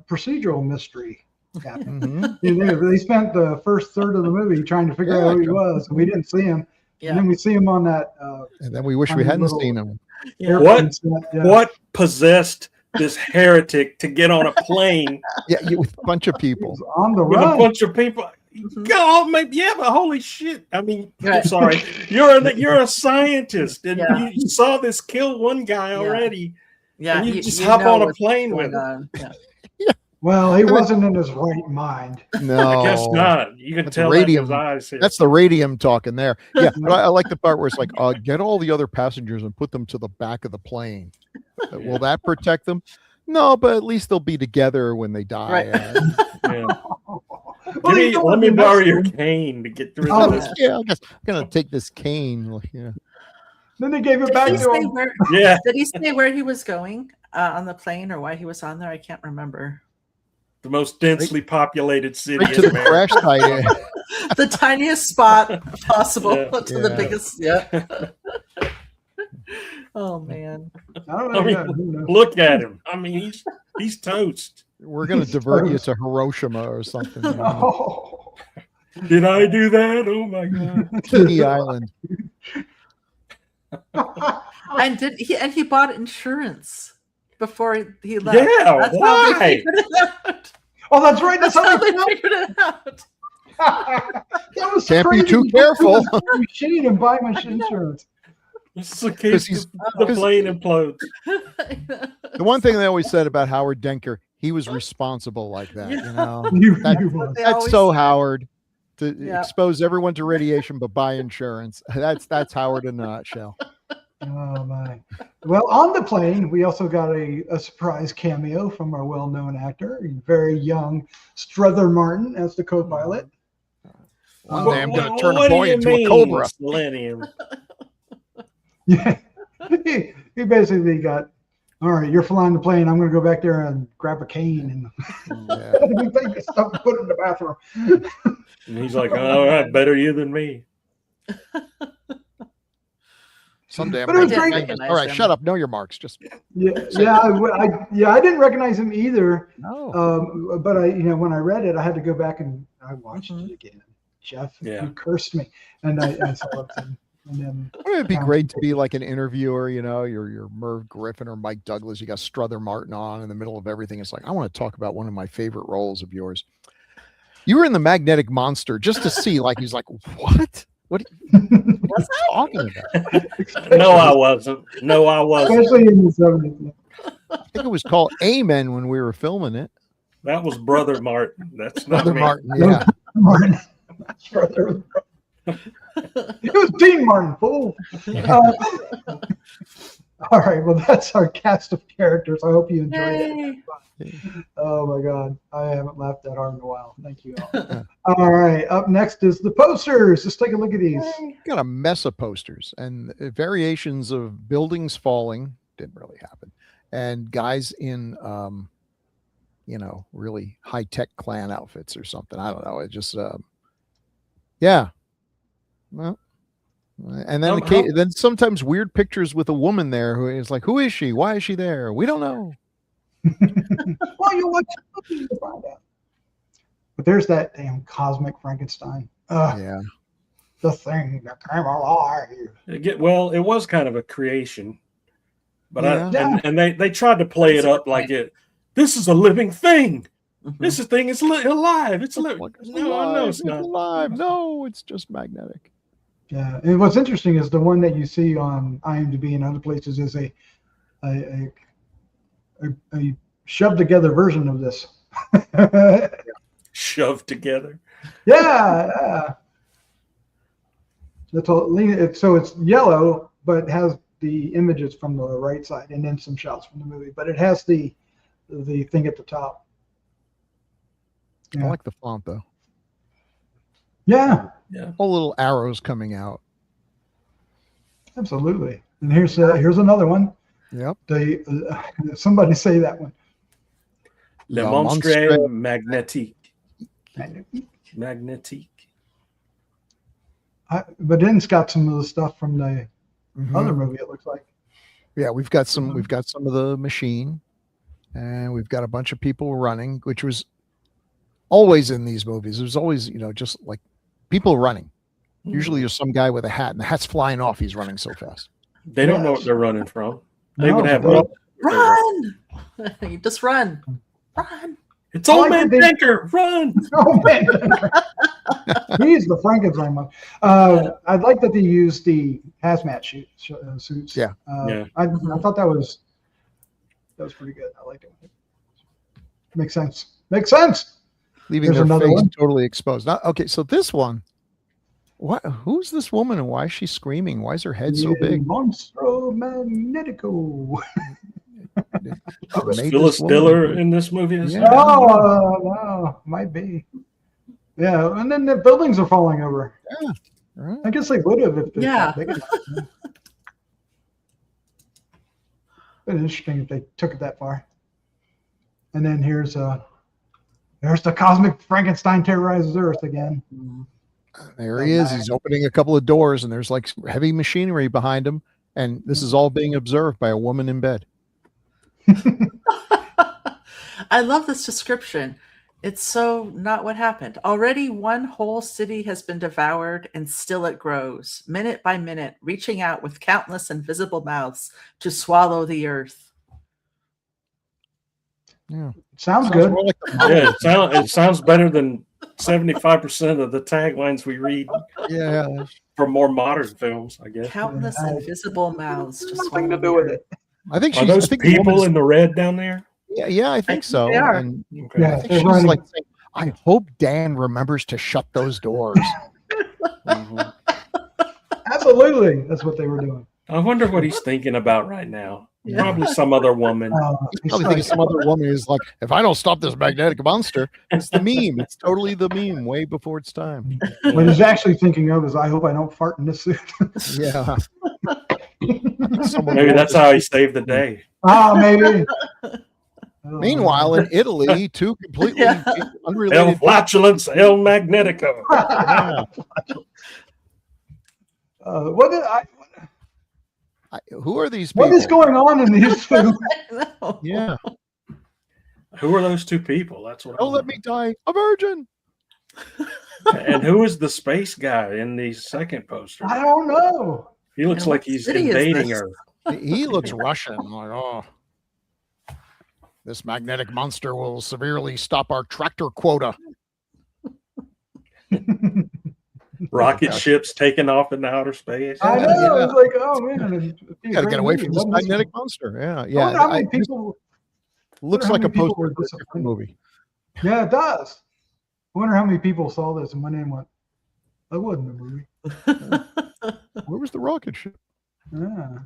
Speaker 1: procedural mystery, Captain. They spent the first third of the movie trying to figure out who he was, and we didn't see him.
Speaker 4: Yeah.
Speaker 1: And then we see him on that.
Speaker 5: And then we wish we
Speaker 1: Tiny
Speaker 5: hadn't
Speaker 1: little-
Speaker 5: seen him.
Speaker 1: airplane set,
Speaker 2: What possessed this heretic to get on a plane
Speaker 5: Yeah, with a bunch of
Speaker 1: He
Speaker 5: people.
Speaker 1: was on the
Speaker 2: with a
Speaker 1: run.
Speaker 2: bunch of people? God, maybe, yeah, but holy shit! I mean, I'm sorry, you're a scientist, and you saw this kill one guy already.
Speaker 4: Yeah,
Speaker 2: and you just hop
Speaker 4: know
Speaker 2: on a
Speaker 4: what's
Speaker 2: plane with
Speaker 4: going
Speaker 2: him.
Speaker 4: on. Yeah.
Speaker 1: Well, he wasn't in his right mind.
Speaker 5: No,
Speaker 2: I guess not. You can
Speaker 5: That's
Speaker 2: tell
Speaker 5: radium.
Speaker 2: that in his eyes. Here.
Speaker 5: That's the radium talking there. Yeah, but I like the part where it's like, get all the other passengers and put them to the back of the plane. Will that protect them? No, but at least they'll be together when they die.
Speaker 4: Right.
Speaker 2: Yeah.
Speaker 1: Well, you know
Speaker 2: Let
Speaker 1: what
Speaker 2: me
Speaker 1: the
Speaker 2: borrow
Speaker 1: next
Speaker 2: your
Speaker 1: one-
Speaker 2: cane to get through
Speaker 1: Oh,
Speaker 2: this.
Speaker 5: Yeah, I guess I'm gonna take this cane.
Speaker 1: Then they gave it
Speaker 4: Did
Speaker 1: back
Speaker 4: he
Speaker 1: to
Speaker 4: say
Speaker 1: him.
Speaker 4: where?
Speaker 2: Yeah,
Speaker 4: Did he say where he was going on the plane or why he was on there? I can't remember.
Speaker 2: the most densely populated city
Speaker 5: Right to
Speaker 2: in
Speaker 5: the
Speaker 2: America.
Speaker 5: crash site.
Speaker 4: The tiniest spot possible
Speaker 2: Yeah.
Speaker 4: to the biggest. Yeah. Oh man.
Speaker 1: I don't know.
Speaker 2: I mean,
Speaker 1: yeah, who knows?
Speaker 2: Look at him. I mean, he's toast.
Speaker 5: We're gonna divert you to Hiroshima or something.
Speaker 1: Oh.
Speaker 2: Did I do that? Oh my god!
Speaker 5: Kitty Island.
Speaker 4: And he bought insurance before he left.
Speaker 2: Yeah,
Speaker 4: That's how they
Speaker 2: why?
Speaker 4: figured it out.
Speaker 1: Oh, that's right. That's
Speaker 4: That's
Speaker 1: how
Speaker 4: how
Speaker 1: they
Speaker 4: they figured it out.
Speaker 1: That was
Speaker 5: Can't be
Speaker 1: crazy.
Speaker 5: too
Speaker 1: You go
Speaker 5: careful.
Speaker 1: to the machine and buy insurance.
Speaker 2: This is the case the plane implodes.
Speaker 5: The one thing they always said about Howard Denker, he was responsible like that. You know,
Speaker 4: They
Speaker 5: that's
Speaker 4: always
Speaker 5: so
Speaker 4: say.
Speaker 5: Howard to
Speaker 4: Yeah.
Speaker 5: expose everyone to radiation, but buy insurance. That's Howard in a nutshell.
Speaker 1: Oh my! Well, on the plane, we also got a surprise cameo from our well-known actor, a very young Strother Martin as the co-pilot.
Speaker 5: One day I'm going to turn
Speaker 2: What
Speaker 5: a
Speaker 2: do
Speaker 5: boy
Speaker 2: you
Speaker 5: into a
Speaker 2: mean,
Speaker 5: cobra.
Speaker 2: Selenium?
Speaker 1: Yeah, he basically got. All right, you're flying the plane. I'm going to go back there and grab a cane
Speaker 5: Yeah.
Speaker 1: and take this stuff and put it in the bathroom.
Speaker 2: And he's like, all right, better you than me.
Speaker 5: Someday I'm
Speaker 1: But it was
Speaker 5: going to
Speaker 1: great.
Speaker 5: make this. All right, shut up. Know your marks. Just
Speaker 1: I didn't recognize him either.
Speaker 5: no.
Speaker 1: But when I read it, I had to go back and I watched it again. Jeff, you cursed me, and I saw it. And then
Speaker 5: Wouldn't it be great to be like an interviewer? You know, you're Merv Griffin or Mike Douglas. You got Strother Martin on in the middle of everything. It's like, I want to talk about one of my favorite roles of yours. You were in The Magnetic Monster, just to see. Like, he's like, what? What are you talking about?
Speaker 2: No, I wasn't. No, I wasn't.
Speaker 1: especially in the 70s.
Speaker 5: I think it was called Amen when we were filming it.
Speaker 2: That was Brother Martin. That's not
Speaker 5: Brother
Speaker 2: me.
Speaker 5: Martin, yeah.
Speaker 1: Martin. Strother. It was Dean Martin, fool. All right, well, that's our cast of characters. I hope you enjoyed it. Oh my God, I haven't laughed that hard in a while. Thank you all. All right, up next is the posters. Let's take a look at these.
Speaker 5: Got a mess of posters and variations of buildings falling. Didn't really happen. And guys in, really high-tech clan outfits or something. I don't know. It just, yeah. Well, and then then sometimes weird pictures with a woman there who is like, who is she? Why is she there? We don't know.
Speaker 1: Well, you watch to find out. But there's that damn cosmic Frankenstein.
Speaker 5: Yeah.
Speaker 1: The thing that came alive.
Speaker 2: It was kind of a creation, but
Speaker 5: Yeah.
Speaker 2: and they tried to play it up like this is a living thing.
Speaker 4: Mhm.
Speaker 2: This thing is alive. It's living.
Speaker 5: Look, it's
Speaker 2: No,
Speaker 5: alive.
Speaker 2: no, it's not.
Speaker 5: alive. No, it's just magnetic.
Speaker 1: Yeah, and what's interesting is the one that you see on IMDb and other places is a shoved together version of this.
Speaker 2: Shoved together.
Speaker 1: Yeah. That's all. So it's yellow, but has the images from the right side and then some shots from the movie. But it has the thing at the top.
Speaker 5: I
Speaker 1: Yeah.
Speaker 5: like the font though.
Speaker 1: Yeah,
Speaker 2: Yeah.
Speaker 5: All little arrows coming out.
Speaker 1: absolutely. And here's another one.
Speaker 5: Yep.
Speaker 1: Somebody say that one.
Speaker 2: Le
Speaker 5: Le
Speaker 2: monstre
Speaker 5: monstre
Speaker 2: magnétique. Magnétique.
Speaker 1: But then it's got some of the stuff from the
Speaker 5: Mhm.
Speaker 1: other movie. It looks like.
Speaker 5: Yeah, we've got some of the machine, and we've got a bunch of people running, which was always in these movies. There's always, just like people running. Usually there's some guy with a hat and the hat's flying off. He's running so fast.
Speaker 2: They don't know what they're running from. They
Speaker 1: No,
Speaker 2: would have
Speaker 1: they-
Speaker 4: Run! You just run. Run.
Speaker 2: It's old
Speaker 1: I
Speaker 2: man
Speaker 1: like that
Speaker 2: Denker. Run.
Speaker 1: Oh man, he's the Frankenstein one. I'd like that they used the hazmat suits.
Speaker 5: Yeah.
Speaker 1: I thought that was pretty good. I liked it. Makes sense. Makes sense.
Speaker 5: Leaving
Speaker 1: There's
Speaker 5: their
Speaker 1: another
Speaker 5: face
Speaker 1: one.
Speaker 5: totally exposed. Now, okay, so this one, who's this woman and why is she screaming? Why is her head so big?
Speaker 1: Monstro Magnetico.
Speaker 2: Was
Speaker 5: Made
Speaker 2: Phyllis
Speaker 5: this woman
Speaker 2: Diller
Speaker 5: big.
Speaker 2: in this movie? As
Speaker 5: Yeah.
Speaker 2: well?
Speaker 1: Oh no, might be. Yeah, and then the buildings are falling over.
Speaker 5: Right.
Speaker 1: I guess they would have if they
Speaker 4: Yeah.
Speaker 1: big enough. It's interesting if they took it that far. And then here's the cosmic Frankenstein terrorizes Earth again.
Speaker 5: There he is. He's opening a couple of doors, and there's like heavy machinery behind him. And this is all being observed by a woman in bed.
Speaker 4: I love this description. It's so not what happened. Already one whole city has been devoured, and still it grows, minute by minute, reaching out with countless invisible mouths to swallow the earth.
Speaker 5: Yeah.
Speaker 1: Sounds good.
Speaker 5: more like the
Speaker 2: Yeah, it sounds better than 75% of the taglines we read
Speaker 5: yeah.
Speaker 2: from more modern films, I guess.
Speaker 4: Countless invisible mouths to
Speaker 1: Nothing to
Speaker 4: swallow
Speaker 1: do
Speaker 4: the
Speaker 1: with
Speaker 4: earth.
Speaker 1: it.
Speaker 5: I think
Speaker 2: Are
Speaker 5: she's.
Speaker 2: those
Speaker 5: I think the
Speaker 2: people
Speaker 5: woman's-
Speaker 2: in the red down there?
Speaker 5: Yeah, I think so.
Speaker 4: they are.
Speaker 5: And
Speaker 2: Okay.
Speaker 1: Yeah,
Speaker 5: I think
Speaker 1: they're
Speaker 5: she's
Speaker 1: running.
Speaker 5: like saying, I hope Dan remembers to shut those doors.
Speaker 2: Mhm.
Speaker 1: Absolutely, that's what they were doing.
Speaker 2: I wonder what he's thinking about right now.
Speaker 4: Yeah.
Speaker 2: Probably some other woman.
Speaker 5: He's probably thinking some other woman is like, if I don't stop this magnetic monster, it's the meme. It's totally the meme way before it's time.
Speaker 1: What he's actually thinking of is, I hope I don't fart in this suit.
Speaker 5: Yeah.
Speaker 2: Maybe that's how he saved the day.
Speaker 1: Maybe. Oh,
Speaker 5: Meanwhile, in Italy, two completely
Speaker 4: Yeah.
Speaker 2: El
Speaker 5: unrelated.
Speaker 2: flatulence, El magnetico.
Speaker 5: Yeah.
Speaker 1: what did
Speaker 5: Who are these people?
Speaker 1: what is going on in these two?
Speaker 4: No.
Speaker 5: Yeah.
Speaker 2: Who are those two people? That's what.
Speaker 5: Don't let me die a virgin.
Speaker 2: And who is the space guy in the second poster?
Speaker 1: I don't know.
Speaker 2: He looks
Speaker 4: And
Speaker 2: like
Speaker 4: what
Speaker 2: he's
Speaker 4: city is
Speaker 2: invading
Speaker 4: this?
Speaker 2: her.
Speaker 5: He looks Russian. Like, oh, this magnetic monster will severely stop our tractor quota.
Speaker 2: Rocket ships taking off into outer space.
Speaker 1: I know.
Speaker 5: Yeah.
Speaker 1: It's like, oh man, it'd be a
Speaker 5: Got to
Speaker 1: great
Speaker 5: get away
Speaker 1: movie.
Speaker 5: from this
Speaker 1: Wasn't this-
Speaker 5: magnetic monster. Yeah,
Speaker 1: I
Speaker 5: yeah.
Speaker 1: wonder how many people.
Speaker 5: Looks
Speaker 1: how
Speaker 5: like a
Speaker 1: many people
Speaker 5: poster
Speaker 1: were
Speaker 5: for a different
Speaker 1: disappointed.
Speaker 5: movie.
Speaker 1: Yeah, it does. I wonder how many people saw this and went in and went, "That wasn't a movie."
Speaker 5: Where was the rocket ship?
Speaker 1: Yeah.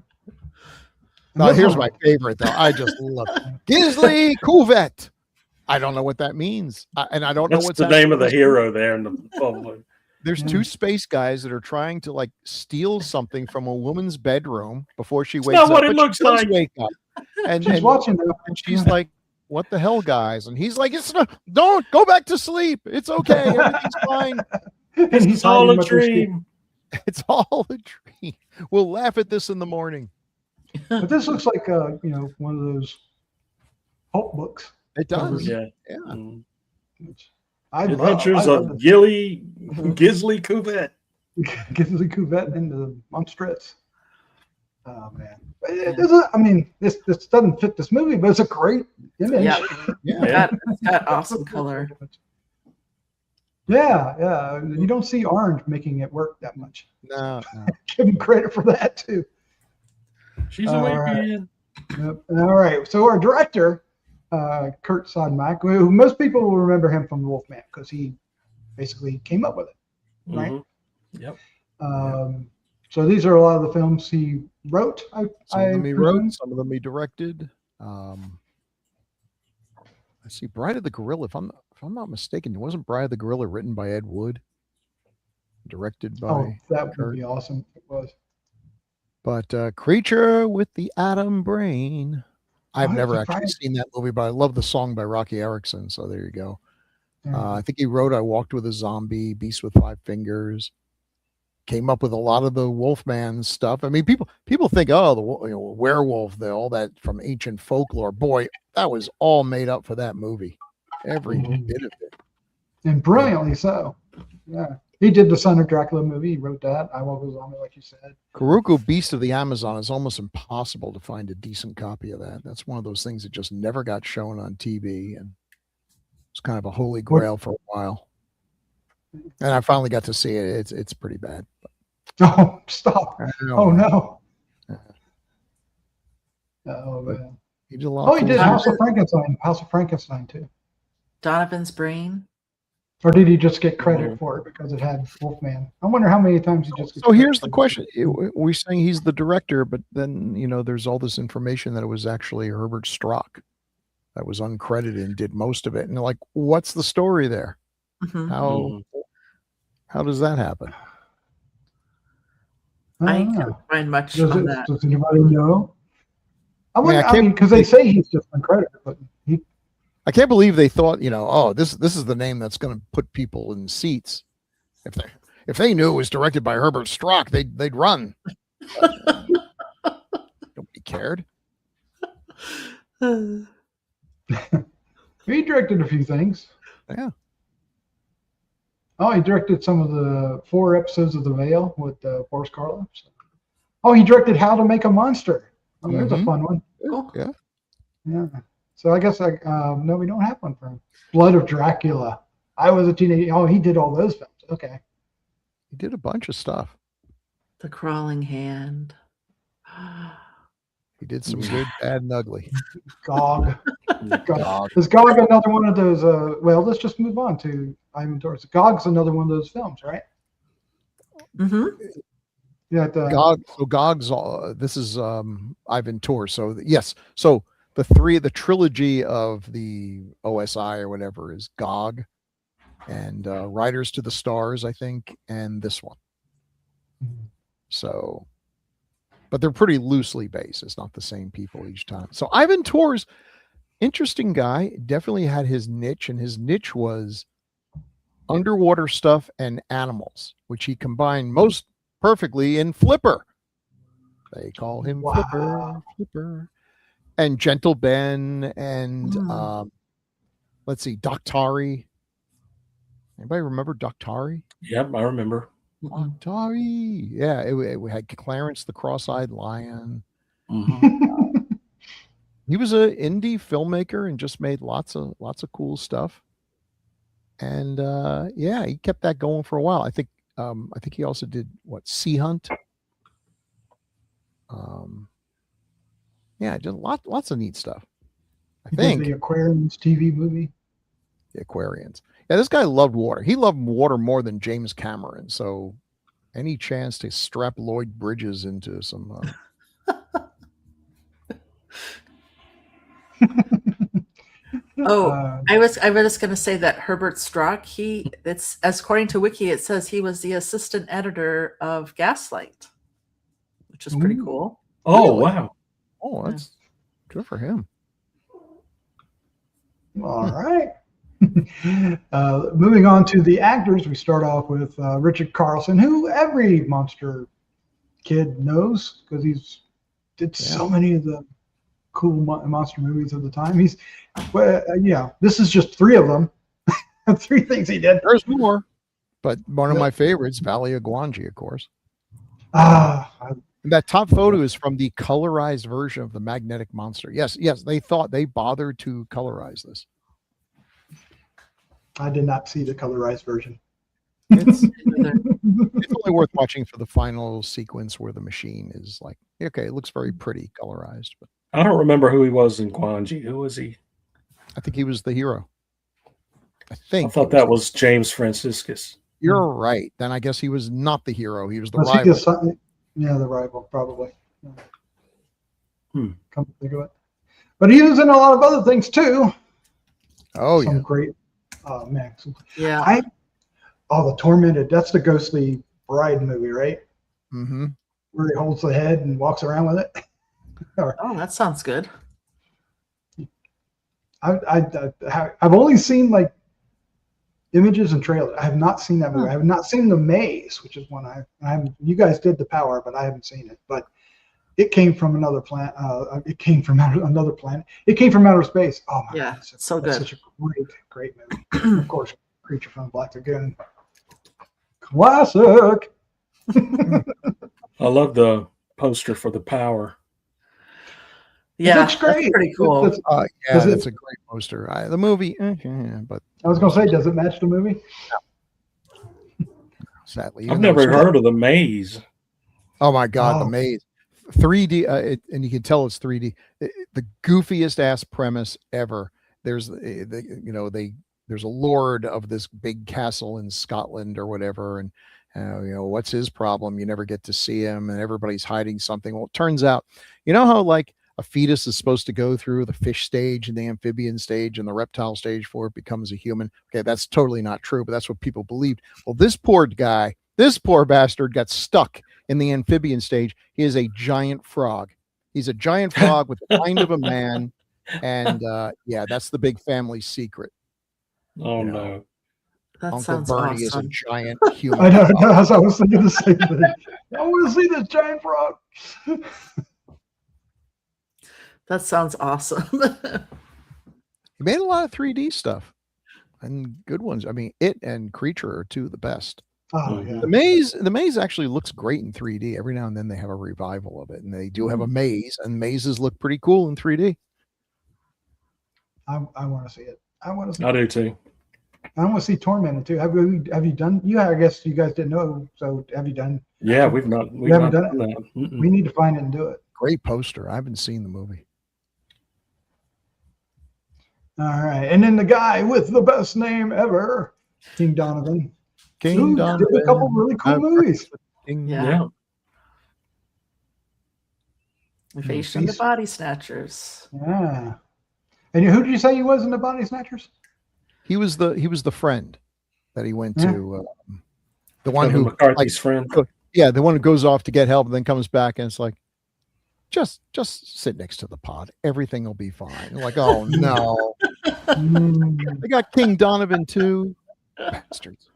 Speaker 5: No, here's my favorite though. I just love Gisley Cuvette. I don't know what that means, and I don't know
Speaker 2: That's
Speaker 5: what's
Speaker 2: the name of the hero there in the public.
Speaker 5: There's two space guys that are trying to like steal something from a woman's bedroom before she wakes
Speaker 2: not
Speaker 5: up.
Speaker 2: what it
Speaker 5: but she
Speaker 2: looks
Speaker 5: does
Speaker 2: like.
Speaker 5: Wake up. And,
Speaker 1: She's
Speaker 5: and,
Speaker 1: watching it.
Speaker 5: and she's like, "What the hell, guys?" And he's like, "It's not. Don't go back to sleep. It's okay. Everything's fine.
Speaker 1: And
Speaker 2: It's
Speaker 1: he's
Speaker 2: all
Speaker 1: hiding
Speaker 2: a
Speaker 1: what they're stealing.
Speaker 2: dream.
Speaker 5: It's all a dream. We'll laugh at this in the morning."
Speaker 1: But this looks like one of those pulp books.
Speaker 5: It does.
Speaker 2: Yeah.
Speaker 5: Yeah.
Speaker 2: Mm.
Speaker 1: Which I
Speaker 2: Adventures
Speaker 1: love
Speaker 2: of Gisley Cuvette.
Speaker 1: Gisley Cuvette and the Monstrets. Oh man, it doesn't. I mean, this doesn't fit this movie, but it's a great image.
Speaker 4: Yeah.
Speaker 5: Yeah.
Speaker 4: It's got awesome color.
Speaker 1: Yeah. You don't see orange making it work that much.
Speaker 5: No.
Speaker 1: Give him credit for that too.
Speaker 2: She's
Speaker 1: All
Speaker 2: awake
Speaker 1: right.
Speaker 2: again.
Speaker 1: Yep. All right. So our director, Curt Siodmak, who most people will remember him from Wolfman because he basically came up with it. Right.
Speaker 2: Mhm. Yep.
Speaker 1: So these are a lot of the films he wrote.
Speaker 5: Some of them he
Speaker 1: presume.
Speaker 5: wrote, some of them he directed. I see Bride of the Gorilla. If I'm not mistaken, wasn't Bride of the Gorilla written by Ed Wood? Directed by
Speaker 1: Oh, that would
Speaker 5: Curt.
Speaker 1: be awesome if it was.
Speaker 5: But Creature with the Atom Brain. I've
Speaker 1: Oh,
Speaker 5: never
Speaker 1: that's
Speaker 5: actually
Speaker 1: right.
Speaker 5: seen that movie, but I love the song by Rocky Erickson. So there you go.
Speaker 1: Yeah.
Speaker 5: I think he wrote I Walked with a Zombie, Beast with Five Fingers. Came up with a lot of the Wolfman stuff. I mean, people think, oh, the werewolf, all that from ancient folklore. Boy, that was all made up for that movie. Every
Speaker 2: Mhm.
Speaker 5: bit of it.
Speaker 1: And brilliantly so. Yeah. He did the Son of Dracula movie. He wrote that. I Walk with a Zombie, like you said.
Speaker 5: Grue-Crew, Beast of the Amazon is almost impossible to find a decent copy of that. That's one of those things that just never got shown on TV, and it's kind of a holy grail for a while. And I finally got to see it. It's pretty bad.
Speaker 1: Oh, stop.
Speaker 5: I know.
Speaker 1: Oh, no.
Speaker 5: Yeah.
Speaker 1: Oh, man.
Speaker 5: He did a lot.
Speaker 1: Oh, he
Speaker 5: of
Speaker 1: did
Speaker 5: cool
Speaker 1: House
Speaker 5: stuff.
Speaker 1: of Frankenstein. House of Frankenstein, too.
Speaker 4: Donovan's Brain.
Speaker 1: Or did he just get credit for it because it had Wolfman? I wonder how many times he just gets
Speaker 5: So
Speaker 1: credit
Speaker 5: here's
Speaker 1: for
Speaker 5: the
Speaker 1: it.
Speaker 5: question. We're saying he's the director, but then, there's all this information that it was actually Herbert Strock that was uncredited and did most of it. And like, what's the story there?
Speaker 4: Mhm.
Speaker 5: How does that happen?
Speaker 1: I
Speaker 4: I
Speaker 1: don't know.
Speaker 4: couldn't find much
Speaker 1: Does,
Speaker 4: on that.
Speaker 1: does anybody know? I
Speaker 5: mean, I
Speaker 1: wonder, I
Speaker 5: can't
Speaker 1: mean, because they say he's just uncredited, but he
Speaker 5: I can't believe they thought, oh, this is the name that's going to put people in seats. If they knew it was directed by Herbert Strock, they'd run. Nobody cared.
Speaker 1: he directed a few things.
Speaker 5: Yeah.
Speaker 1: Oh, he directed some of the 4 episodes of The Veil with Boris Karloff. Oh, he directed How to Make a Monster. Oh, there's a fun one.
Speaker 4: Cool.
Speaker 5: Yeah.
Speaker 1: Yeah. So I guess no, we don't have one for him. Blood of Dracula. I was a teenager. Oh, he did all those films. Okay.
Speaker 5: He did a bunch of stuff.
Speaker 4: The Crawling Hand.
Speaker 5: He did some good, bad, and ugly.
Speaker 1: Gog.
Speaker 5: Gog.
Speaker 1: Is Gog another one of those? Well, let's just move on to Ivan Torres. Gog's another one of those films, right?
Speaker 4: Mm-hmm.
Speaker 1: Yeah.
Speaker 5: Gog. So Gog's. This is Ivan Tor. So yes. So the trilogy of the OSI or whatever is Gog, and Riders to the Stars, I think, and this one. So, but they're pretty loosely based. It's not the same people each time. So Ivan Tor's interesting guy, definitely had his niche, and his niche was underwater stuff and animals, which he combined most perfectly in Flipper. They call him Flipper, and Gentle Ben, and let's see, Doctari. Anybody remember Doctari?
Speaker 2: Yep, I remember.
Speaker 5: Doctari. Yeah, it had Clarence the Cross-Eyed Lion. He was an indie filmmaker and just made lots of cool stuff. And yeah, he kept that going for a while. I think he also did Sea Hunt. Yeah, just lots of neat stuff. I think
Speaker 1: the Aquarians TV movie.
Speaker 5: The Aquarians. Yeah, this guy loved water. He loved water more than James Cameron. So any chance to strap Lloyd Bridges into some
Speaker 4: I was just going to say that Herbert Strock, it's as according to Wiki, it says he was the assistant editor of Gaslight, which is pretty cool.
Speaker 2: Oh,
Speaker 5: really?
Speaker 2: Wow.
Speaker 5: Oh, that's good for him.
Speaker 1: All right. Moving on to the actors, we start off with Richard Carlson, who every monster kid knows because he's did so many of the cool monster movies of the time. This is just 3 of them. 3 things he did.
Speaker 5: There's more, but one of my favorites, Valley of Gwangi, of course. And that top photo is from the colorized version of the Magnetic Monster. Yes, they bothered to colorize this.
Speaker 1: I did not see the colorized version.
Speaker 5: It's only worth watching for the final sequence where the machine is like, okay, it looks very pretty colorized. But
Speaker 2: I don't remember who he was in Gwangi. Who was he?
Speaker 5: I think he was the hero. I
Speaker 2: thought that was James Franciscus.
Speaker 5: You're right. Then I guess he was not the hero. He was the rival.
Speaker 1: The rival, probably. Come to think of it. But he was in a lot of other things too.
Speaker 5: Oh,
Speaker 1: Some great man.
Speaker 4: Yeah.
Speaker 1: The Tormented. That's the Ghostly Bride movie, right?
Speaker 5: Mm-hmm.
Speaker 1: Where he holds the head and walks around with it.
Speaker 4: Oh, that sounds good.
Speaker 1: I've only seen like images and trailers. I have not seen that movie. I have not seen The Maze, which is one you guys did The Power, but I haven't seen it. But it came from another planet. It came from another planet. It came from outer space. Oh my God,
Speaker 4: so good.
Speaker 1: Such a great movie. Of course, Creature from the Black Lagoon. Classic.
Speaker 2: I love the poster for The Power.
Speaker 4: Yeah,
Speaker 1: that's great.
Speaker 4: That's pretty cool.
Speaker 5: That's a great poster. The movie, but
Speaker 1: I was going to say, does it match the movie?
Speaker 5: No. Sadly,
Speaker 2: I've never heard of The Maze.
Speaker 5: Oh my God, The Maze, 3D, and you can tell it's 3D. The goofiest ass premise ever. There's there's a lord of this big castle in Scotland or whatever, and what's his problem? You never get to see him, and everybody's hiding something. Well, it turns out, you know how like a fetus is supposed to go through the fish stage and the amphibian stage and the reptile stage before it becomes a human. Okay, that's totally not true, but that's what people believed. Well, this poor bastard got stuck in the amphibian stage. He is a giant frog. He's a giant frog with the mind of a man. And that's the big family secret.
Speaker 2: Oh, no.
Speaker 4: That
Speaker 5: Uncle
Speaker 4: sounds
Speaker 5: Bernie
Speaker 4: awesome.
Speaker 5: is a giant human.
Speaker 1: I know. I was thinking the same thing. I want to see this giant frog.
Speaker 4: That sounds awesome.
Speaker 5: He made a lot of 3D stuff. and good ones. I mean, It and Creature are two of the best.
Speaker 1: Oh yeah.
Speaker 5: The maze actually looks great in 3D. Every now and then they have a revival of it, and they do have a maze, and mazes look pretty cool in 3D.
Speaker 1: I want to see it. I want to see.
Speaker 2: I do too.
Speaker 1: I want to see Tormented too. Have you done? I guess you guys didn't know. So have you done?
Speaker 2: Yeah, we've not
Speaker 1: haven't done it.
Speaker 2: that. Mm-mm.
Speaker 1: We need to find it and do it.
Speaker 5: Great poster. I haven't seen the movie.
Speaker 1: All right, and then the guy with the best name ever, King Donovan.
Speaker 5: King Donovan
Speaker 1: did a couple really cool movies.
Speaker 4: Yeah. Invasion of the Body Snatchers.
Speaker 1: Yeah. And who did you say he was in the Body Snatchers?
Speaker 5: He was the friend that he went to. The one who
Speaker 2: McCarthy's friend.
Speaker 5: Yeah, the one who goes off to get help and then comes back and it's like, just sit next to the pod. Everything will be fine. Like, oh no. They got King Donovan too. Bastards.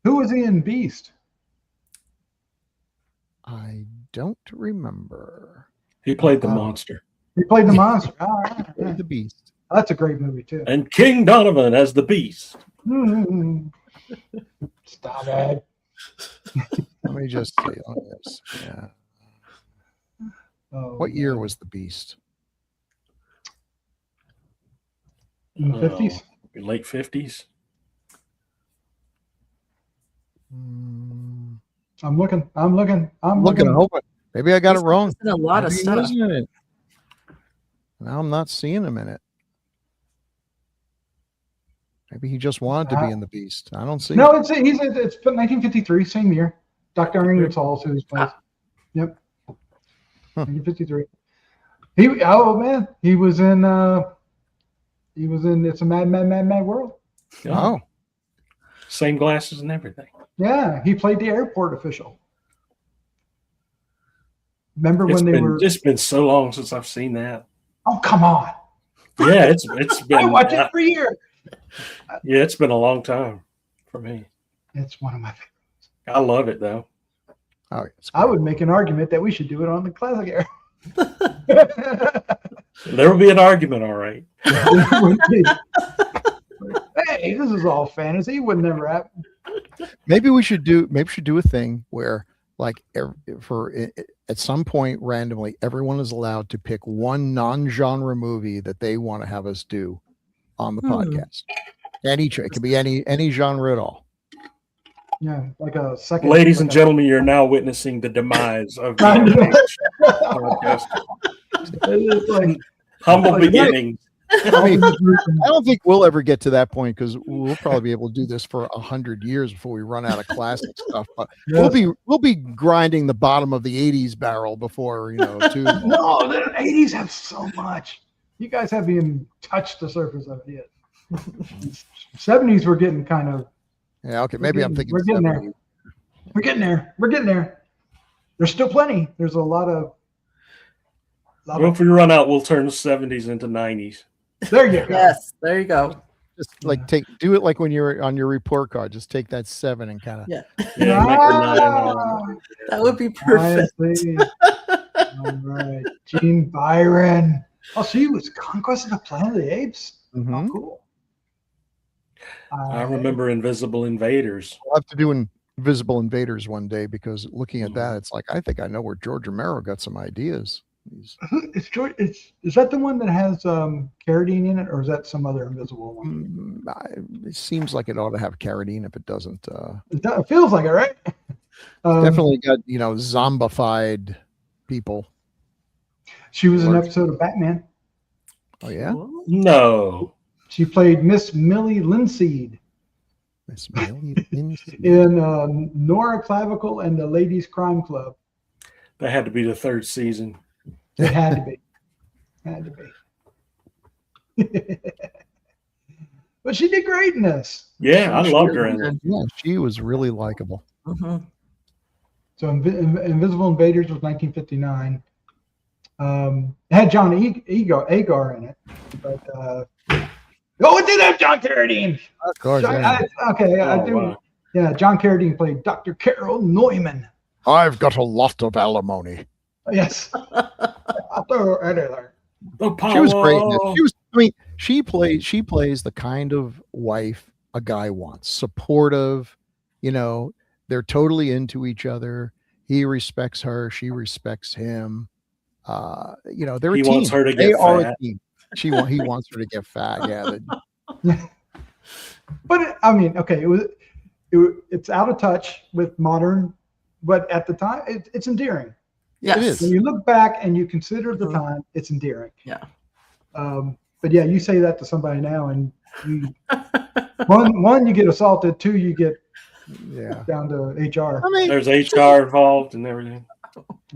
Speaker 1: Who was he in Beast?
Speaker 5: I don't remember.
Speaker 2: He played the monster.
Speaker 1: He played the monster. All right. Yeah.
Speaker 5: The Beast.
Speaker 1: That's a great movie too.
Speaker 2: And King Donovan as the Beast.
Speaker 1: Stop it.
Speaker 5: Let me just see on this. Yeah.
Speaker 1: Oh,
Speaker 5: What year was the Beast?
Speaker 1: In the 50s?
Speaker 2: Late 50s.
Speaker 1: I'm looking. I'm looking.
Speaker 5: I'm hoping. Maybe I got it wrong.
Speaker 4: A lot of
Speaker 5: Maybe he
Speaker 4: stuff.
Speaker 5: was in it. Now I'm not seeing him in it. Maybe he just wanted to be in the Beast. I don't see.
Speaker 1: No, it's 1953, same year. Dr. Ingersoll, who's plays. Yep. 1953. He was in It's a Mad World.
Speaker 5: Oh.
Speaker 2: Same glasses and everything.
Speaker 1: Yeah, he played the airport official. Remember
Speaker 2: It's been so long since I've seen that.
Speaker 1: Oh, come on.
Speaker 2: Yeah, it's been.
Speaker 1: I watch it every year.
Speaker 2: Yeah, it's been a long time for me.
Speaker 1: It's one of my favorites.
Speaker 2: I love it though.
Speaker 5: Oh,
Speaker 1: I would make an argument that we should do it on the classic era.
Speaker 2: There will be an argument, all right.
Speaker 1: Hey, this is all fantasy. It would never happen.
Speaker 5: Maybe we should do a thing where, like, at some point randomly, everyone is allowed to pick one non-genre movie that they want to have us do on the podcast. It could be any genre at all.
Speaker 1: Yeah, like a second.
Speaker 2: Ladies and gentlemen, you're now witnessing the demise of the podcast. Humble beginnings.
Speaker 5: I mean, I don't think we'll ever get to that point because we'll probably be able to do this for 100 years before we run out of classic stuff. But we'll be grinding the bottom of the 80s barrel before
Speaker 1: No, the 80s have so much. You guys haven't even touched the surface of it yet. 70s we're getting kind of.
Speaker 5: Yeah, okay. Maybe I'm thinking
Speaker 1: we're getting there. We're getting there. We're getting there. There's still plenty. There's a lot of.
Speaker 2: Well, if we run out, we'll turn the 70s into 90s.
Speaker 1: There you go.
Speaker 4: Yes, there you go.
Speaker 5: Just like do it like when you're on your report card. Just take that 7 and kind of.
Speaker 4: Yeah.
Speaker 2: That
Speaker 4: would be perfect.
Speaker 1: All right, Gene Byron. Oh, she was Conquest of the Planet of the Apes.
Speaker 5: Mm-hmm.
Speaker 1: Oh, cool.
Speaker 2: I remember Invisible Invaders.
Speaker 5: We'll have to do Invisible Invaders one day because looking at that, it's like I think I know where George Romero got some ideas.
Speaker 1: Is that the one that has carradine in it, or is that some other invisible one?
Speaker 5: It seems like it ought to have carradine if it doesn't.
Speaker 1: It feels like it, right?
Speaker 5: Definitely got zombified people.
Speaker 1: She was in an episode of Batman.
Speaker 5: Oh yeah?
Speaker 2: No.
Speaker 1: She played Miss Millie Linseed.
Speaker 5: Miss Millie Linseed.
Speaker 1: In Nora Clavicle and the Ladies Crime Club.
Speaker 2: That had to be the 3rd season.
Speaker 1: It had to be. Had to be. But she did great in this.
Speaker 2: Yeah, I loved her in it.
Speaker 5: Yeah, she was really likable.
Speaker 4: Mm-hmm.
Speaker 1: So Invisible Invaders was 1959. It had John Agar in it. But it did have John Carradine.
Speaker 5: Of course.
Speaker 1: I do. Wow. Yeah, John Carradine played Dr. Carol Neumann.
Speaker 5: I've got a lot of alimony.
Speaker 1: Yes.
Speaker 5: She was great in this. I mean, she plays the kind of wife a guy wants. Supportive, they're totally into each other. He respects her, she respects him. They're a
Speaker 2: He
Speaker 5: team.
Speaker 2: wants her to
Speaker 5: They
Speaker 2: get
Speaker 5: are
Speaker 2: fat.
Speaker 5: a team. He wants her to get fat. Yeah.
Speaker 1: But I mean, okay, it's out of touch with modern, but at the time, it's endearing.
Speaker 4: Yes.
Speaker 5: It is.
Speaker 1: When you look back and you consider the time, it's endearing.
Speaker 4: Yeah.
Speaker 1: But yeah, you say that to somebody now, and you one you get assaulted, two you get down to HR.
Speaker 5: I mean,
Speaker 2: There's HR involved and everything.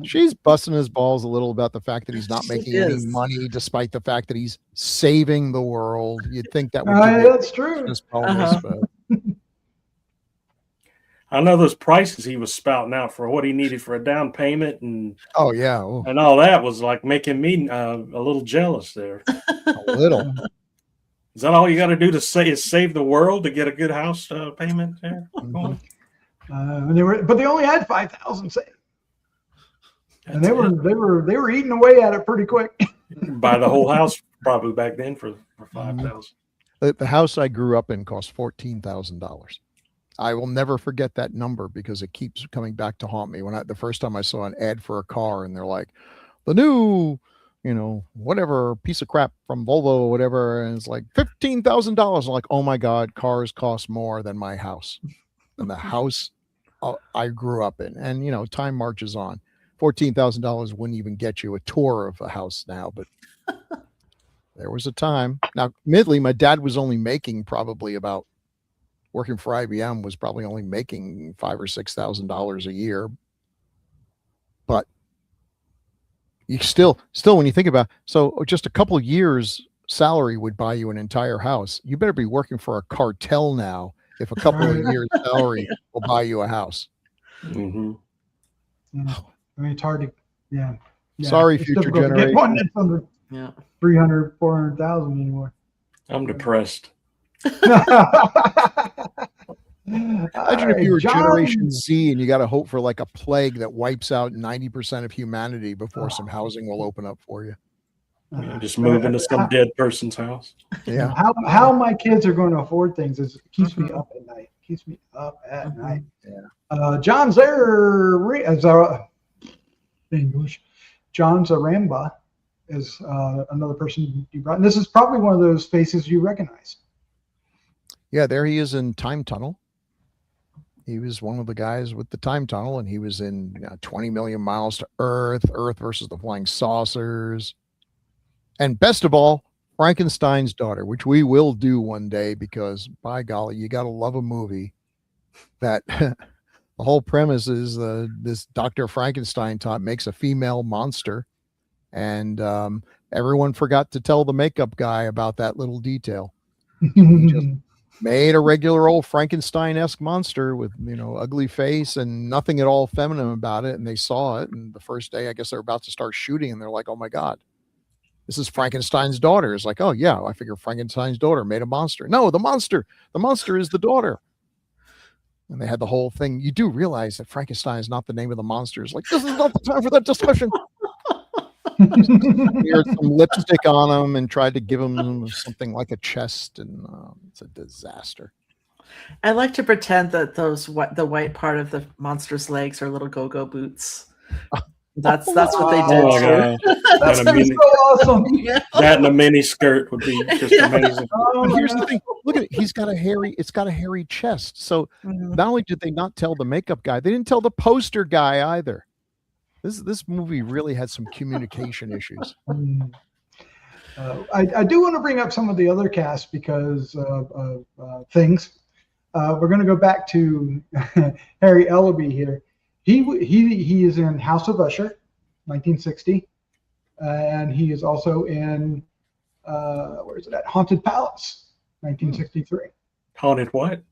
Speaker 5: she's busting his balls a little about the fact that he's not
Speaker 4: She
Speaker 5: making any
Speaker 4: is.
Speaker 5: money, despite the fact that he's saving the world. You'd think that would be
Speaker 1: That's true.
Speaker 5: his bonus, but
Speaker 2: I know those prices he was spouting out for what he needed for a down payment and
Speaker 5: oh yeah, oh,
Speaker 2: and all that was like making me a little jealous there.
Speaker 5: a little.
Speaker 2: Is that all you got to do to save the world to get a good house payment there?
Speaker 1: But they only had 5,000 saved, and they were eating away at it pretty quick.
Speaker 2: Buy the whole house probably back then for 5,000.
Speaker 5: The house I grew up in cost $14,000. I will never forget that number because it keeps coming back to haunt me. The first time I saw an ad for a car and they're like, the new, whatever piece of crap from Volvo or whatever, and it's like $15,000. I'm like, oh my God, cars cost more than my house, than the house I grew up in. And time marches on. $14,000 wouldn't even get you a tour of a house now, but there was a time. Now, admittedly, my dad was only making probably about, working for IBM was probably only making $5,000 or $6,000 a year. But you still when you think about, so just a couple of years salary would buy you an entire house. You better be working for a cartel now if a couple of years salary will buy you a house.
Speaker 2: Mm-hmm.
Speaker 1: I mean, it's hard to, yeah.
Speaker 5: Sorry,
Speaker 1: it's
Speaker 5: future
Speaker 1: difficult to get
Speaker 5: generation.
Speaker 1: one that's under 300, 400,000 anymore.
Speaker 2: I'm depressed.
Speaker 5: Imagine if you were Generation Z and you got to hope for like a plague that wipes out 90% of humanity before some housing will open up for you.
Speaker 2: Just move into some dead person's house.
Speaker 5: Yeah.
Speaker 1: How my kids are going to afford things is keeps me up at night. Keeps me up at night.
Speaker 5: Yeah.
Speaker 1: John Zaramba, English. John Zaramba is another person you brought. And this is probably one of those faces you recognize.
Speaker 5: Yeah, there he is in Time Tunnel. He was one of the guys with the Time Tunnel, and he was in 20 Million Miles to Earth, Earth versus the Flying Saucers. And best of all, Frankenstein's Daughter, which we will do one day because, by golly, you got to love a movie that the whole premise is this Dr. Frankenstein makes a female monster, and everyone forgot to tell the makeup guy about that little detail. He just made a regular old Frankenstein-esque monster with, ugly face and nothing at all feminine about it. And they saw it. And the first day, I guess they're about to start shooting and they're like, oh my God, this is Frankenstein's daughter. It's like, oh yeah, I figure Frankenstein's daughter made a monster. No, the monster is the daughter. And they had the whole thing. You do realize that Frankenstein is not the name of the monster. It's like, this is not the time for that discussion. Smeared some lipstick on him and tried to give him something like a chest, and it's a disaster.
Speaker 4: I like to pretend that the white part of the monster's legs are little go-go boots. That's what they did.
Speaker 2: Oh, God.
Speaker 1: That's so awesome.
Speaker 4: Yeah.
Speaker 2: That and a mini skirt would be just amazing.
Speaker 5: But here's the thing. Look at it. It's got a hairy chest. So not only did they not tell the makeup guy, they didn't tell the poster guy either. This movie really had some communication issues.
Speaker 1: I do want to bring up some of the other cast because of things. We're going to go back to Harry Ellerbe here. He is in House of Usher, 1960, and he is also in where is it at? Haunted Palace, 1963.
Speaker 2: Haunted what?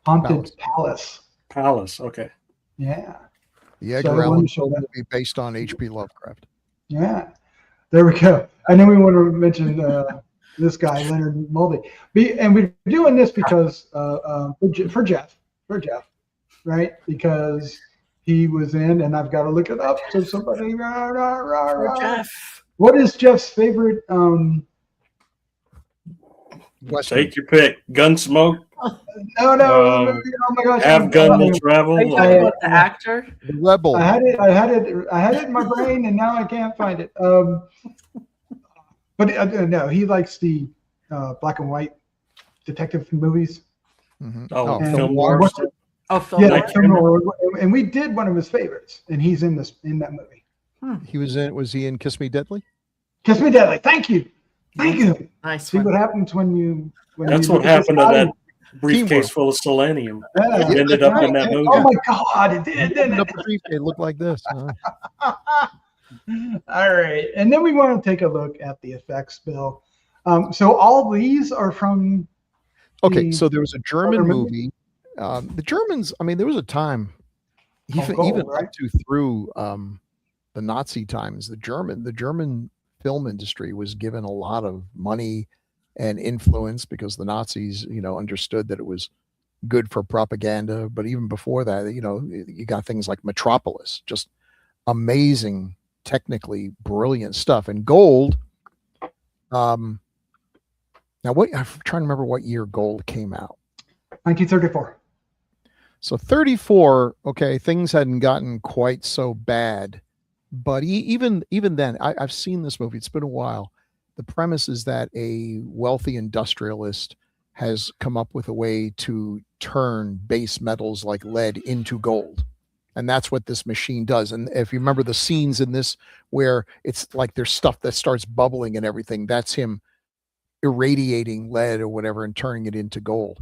Speaker 1: Haunted Palace.
Speaker 2: Palace. Okay.
Speaker 1: Yeah.
Speaker 5: The Edgar Allan Poe movie based on H.P. Lovecraft.
Speaker 1: Yeah, there we go. And then we want to mention this guy, Leonard Mudie. And we're doing this because for Jeff, right? Because he was in, and I've got to look it up. So somebody,
Speaker 4: Jeff.
Speaker 1: What is Jeff's favorite
Speaker 5: Western.
Speaker 2: Take your pick. Gunsmoke.
Speaker 1: No, oh my gosh.
Speaker 2: Have gun will travel.
Speaker 4: Are you talking about the actor?
Speaker 5: The Rebel.
Speaker 1: I had it in my brain, and now I can't find it. But no, he likes the black and white detective movies.
Speaker 5: Mm-hmm.
Speaker 2: Oh,
Speaker 1: And
Speaker 2: film noir.
Speaker 4: Oh, film
Speaker 1: Yeah,
Speaker 4: noir.
Speaker 1: like film noir. And we did one of his favorites, and he's in that movie.
Speaker 5: He was in. Was he in Kiss Me Deadly?
Speaker 1: Kiss Me Deadly. Thank you.
Speaker 4: Nice.
Speaker 1: See what happens when you.
Speaker 2: That's
Speaker 1: you
Speaker 2: what
Speaker 1: look at
Speaker 2: happened to
Speaker 1: this
Speaker 2: that briefcase full of selenium.
Speaker 1: Yeah.
Speaker 2: It ended up in that movie.
Speaker 1: Oh my God! It did, didn't it?
Speaker 5: It looked like this.
Speaker 1: All right, and then we want to take a look at the effects, Bill. So all these are from.
Speaker 5: Okay, so there was a German
Speaker 1: other
Speaker 5: movie. The Germans. I mean, there was a time, even
Speaker 1: right?
Speaker 5: up to through the Nazi times, the German film industry was given a lot of money and influence because the Nazis, understood that it was good for propaganda. But even before that, you got things like Metropolis, just amazing, technically brilliant stuff. And Gold. Now, I'm trying to remember what year Gold came out.
Speaker 1: 1934.
Speaker 5: So 34. Okay, things hadn't gotten quite so bad. But even then, I've seen this movie. It's been a while. The premise is that a wealthy industrialist has come up with a way to turn base metals like lead into gold. And that's what this machine does. And if you remember the scenes in this where it's like there's stuff that starts bubbling and everything, that's him irradiating lead or whatever and turning it into gold.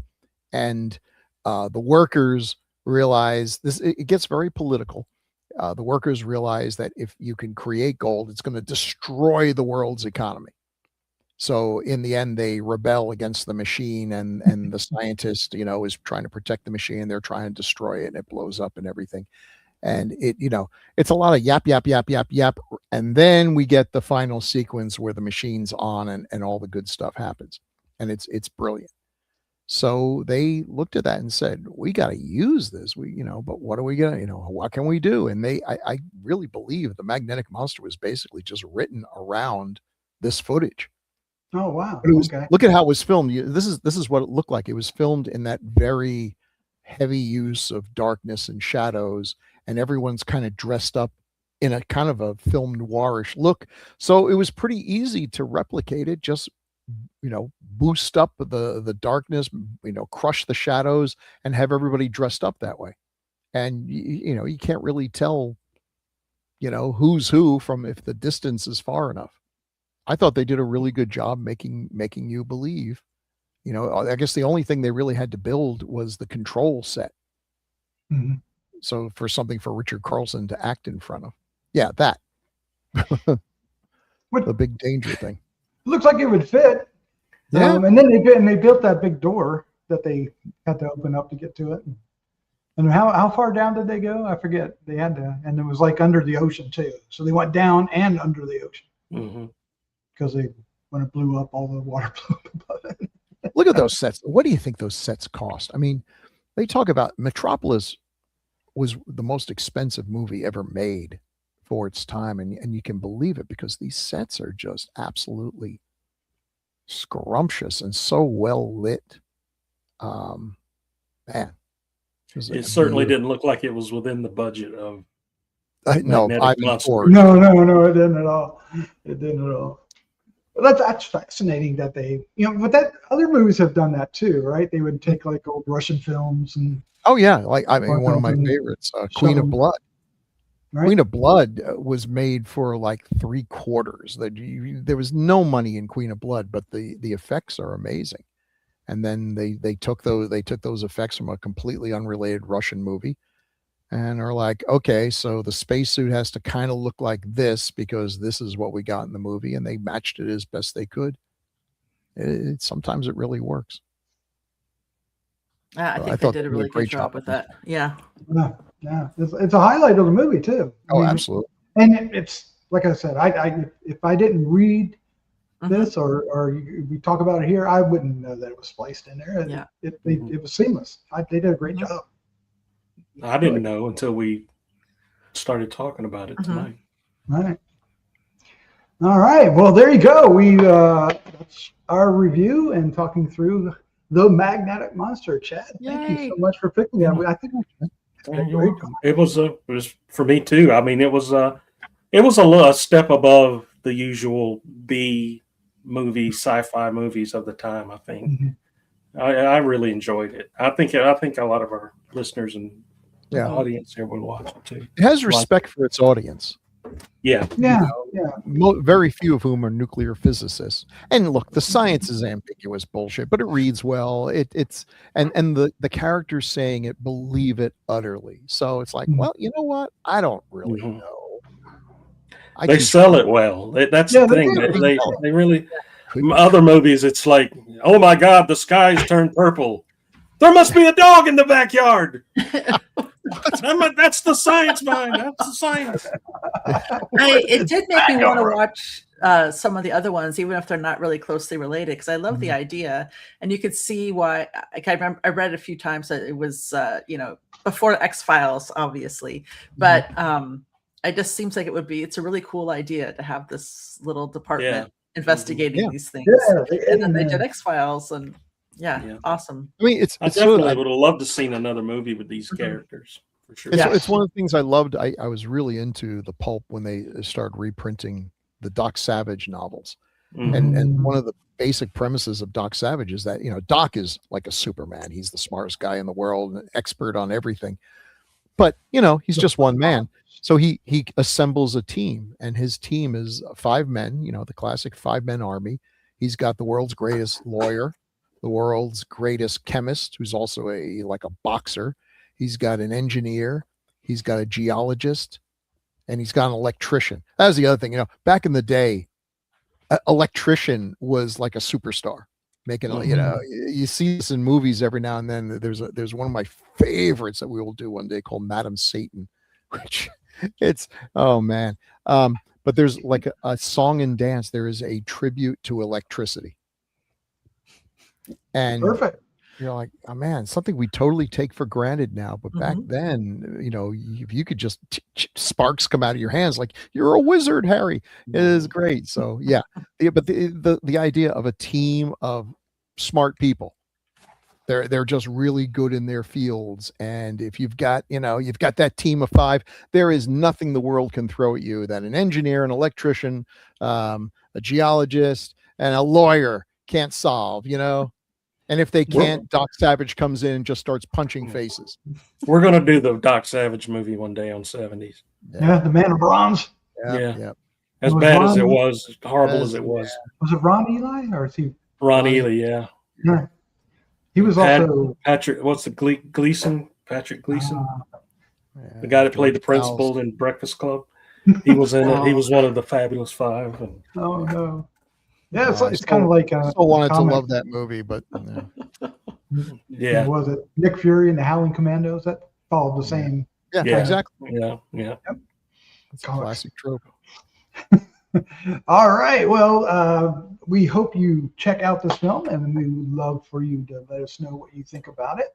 Speaker 5: And the workers realize this, it gets very political. The workers realize that if you can create gold, it's going to destroy the world's economy. So in the end, they rebel against the machine, and the scientist, is trying to protect the machine. They're trying to destroy it, and it blows up and everything. And it's a lot of yap, yap, yap, yap, yap. And then we get the final sequence where the machine's on and all the good stuff happens. And it's brilliant. So they looked at that and said, we got to use this, but what are we going to, what can we do? And I really believe the Magnetic Monster was basically just written around this footage.
Speaker 1: Oh, wow.
Speaker 5: Okay. Look at how it was filmed. This is what it looked like. It was filmed in that very heavy use of darkness and shadows, and everyone's kind of dressed up in a kind of a film noirish look. So it was pretty easy to replicate it. Just, boost up the darkness, crush the shadows and have everybody dressed up that way. And, you can't really tell, who's who from if the distance is far enough. I thought they did a really good job making you believe. I guess the only thing they really had to build was the control set.
Speaker 1: Mm-hmm.
Speaker 5: So for something for Richard Carlson to act in front of. Yeah, that. The big danger thing.
Speaker 1: Looks like it would fit.
Speaker 5: Yeah.
Speaker 1: And then they built that big door that they had to open up to get to it. And how far down did they go? I forget. They had to, and it was like under the ocean too. So they went down and under the ocean.
Speaker 2: Mm-hmm.
Speaker 1: Because when it blew up, all the water blew up above it.
Speaker 5: Look at those sets. What do you think those sets cost? I mean, they talk about Metropolis was the most expensive movie ever made for its time. And you can believe it because these sets are just absolutely scrumptious and so well lit. Man.
Speaker 2: It certainly didn't look like it was within the budget of
Speaker 5: No, it
Speaker 1: didn't at all. It didn't at all. But that's fascinating that they, but that other movies have done that too, right? They would take like old Russian films and.
Speaker 5: Oh yeah, one of my favorites, Queen of Blood. Right? Queen of Blood was made for like 3/4. There was no money in Queen of Blood, but the effects are amazing. And then they took those effects from a completely unrelated Russian movie. And are like, okay, so the spacesuit has to kind of look like this because this is what we got in the movie, and they matched it as best they could. Sometimes it really works.
Speaker 4: I think they did a really good job with that. Yeah.
Speaker 1: Yeah. It's a highlight of the movie too.
Speaker 5: Oh, absolutely.
Speaker 1: And it's like I said, if I didn't read this or we talk about it here, I wouldn't know that it was spliced in there.
Speaker 4: Yeah.
Speaker 1: It was seamless. They did a great job.
Speaker 2: I didn't know until we started talking about it tonight.
Speaker 1: Right. All right. Well, there you go. That's our review and talking through the magnetic monster. Chad, thank you so much for picking that. I think
Speaker 2: it was for me too. I mean, it was a step above the usual B movie, sci-fi movies of the time. I think.
Speaker 1: Mm-hmm.
Speaker 2: I really enjoyed it. I think a lot of our listeners and audience here will watch it too.
Speaker 5: It has respect for its audience.
Speaker 2: Yeah.
Speaker 5: Very few of whom are nuclear physicists. And look, the science is ambiguous bullshit, but it reads well. It's the characters saying it believe it utterly. So it's like, well, you know what? I don't really know.
Speaker 2: They sell it well. That's the thing. They really. Other movies, it's like, oh my God, the skies turned purple. There must be a dog in the backyard. That's the science behind. That's the science.
Speaker 4: It did make me want to watch some of the other ones, even if they're not really closely related, because I love the idea, and you could see why. I remember I read a few times that it was, before X-Files, obviously, but it just seems like it's a really cool idea to have this little department investigating these things. And then they did X-Files, and awesome.
Speaker 5: I mean,
Speaker 2: I definitely would have loved to seen another movie with these characters for sure.
Speaker 5: It's one of the things I loved. I was really into the pulp when they started reprinting the Doc Savage novels. And one of the basic premises of Doc Savage is that, Doc is like a Superman. He's the smartest guy in the world, an expert on everything. But, he's just one man. So he assembles a team, and his team is 5 men, the classic 5-man army. He's got the world's greatest lawyer, the world's greatest chemist, who's also a boxer. He's got an engineer, he's got a geologist, and he's got an electrician. That was the other thing, back in the day, electrician was like a superstar. Making, you see this in movies every now and then. There's one of my favorites that we will do one day called Madam Satan, which it's, oh man. But there's like a song and dance. There is a tribute to electricity. And
Speaker 1: perfect.
Speaker 5: You're like, oh man, something we totally take for granted now. But back then, if you could just sparks come out of your hands, like you're a wizard, Harry. It is great. So yeah. But the idea of a team of smart people, they're just really good in their fields. And if you've got that team of 5, there is nothing the world can throw at you that an engineer, an electrician, a geologist, and a lawyer can't solve, And if they can't, Doc Savage comes in and just starts punching faces.
Speaker 2: We're going to do the Doc Savage movie one day on 70s.
Speaker 1: Yeah, the Man of Bronze.
Speaker 2: Yeah. As bad as it was, horrible as it was.
Speaker 1: Was it Ron Ely or is he?
Speaker 2: Ron Ely, yeah.
Speaker 1: He was also
Speaker 2: Patrick. What's the Gleason? Patrick Gleason, the guy that played the principal in Breakfast Club. He was in it. He was one of the Fabulous 5. And,
Speaker 1: oh no. Yeah, it's kind of like
Speaker 5: I still wanted to love that movie, but
Speaker 2: yeah.
Speaker 1: Was it Nick Fury and the Howling Commandos that followed the same?
Speaker 5: Yeah, exactly.
Speaker 2: Yeah.
Speaker 1: Yep.
Speaker 5: It's a classic trope.
Speaker 1: All right. Well, we hope you check out this film, and we would love for you to let us know what you think about it.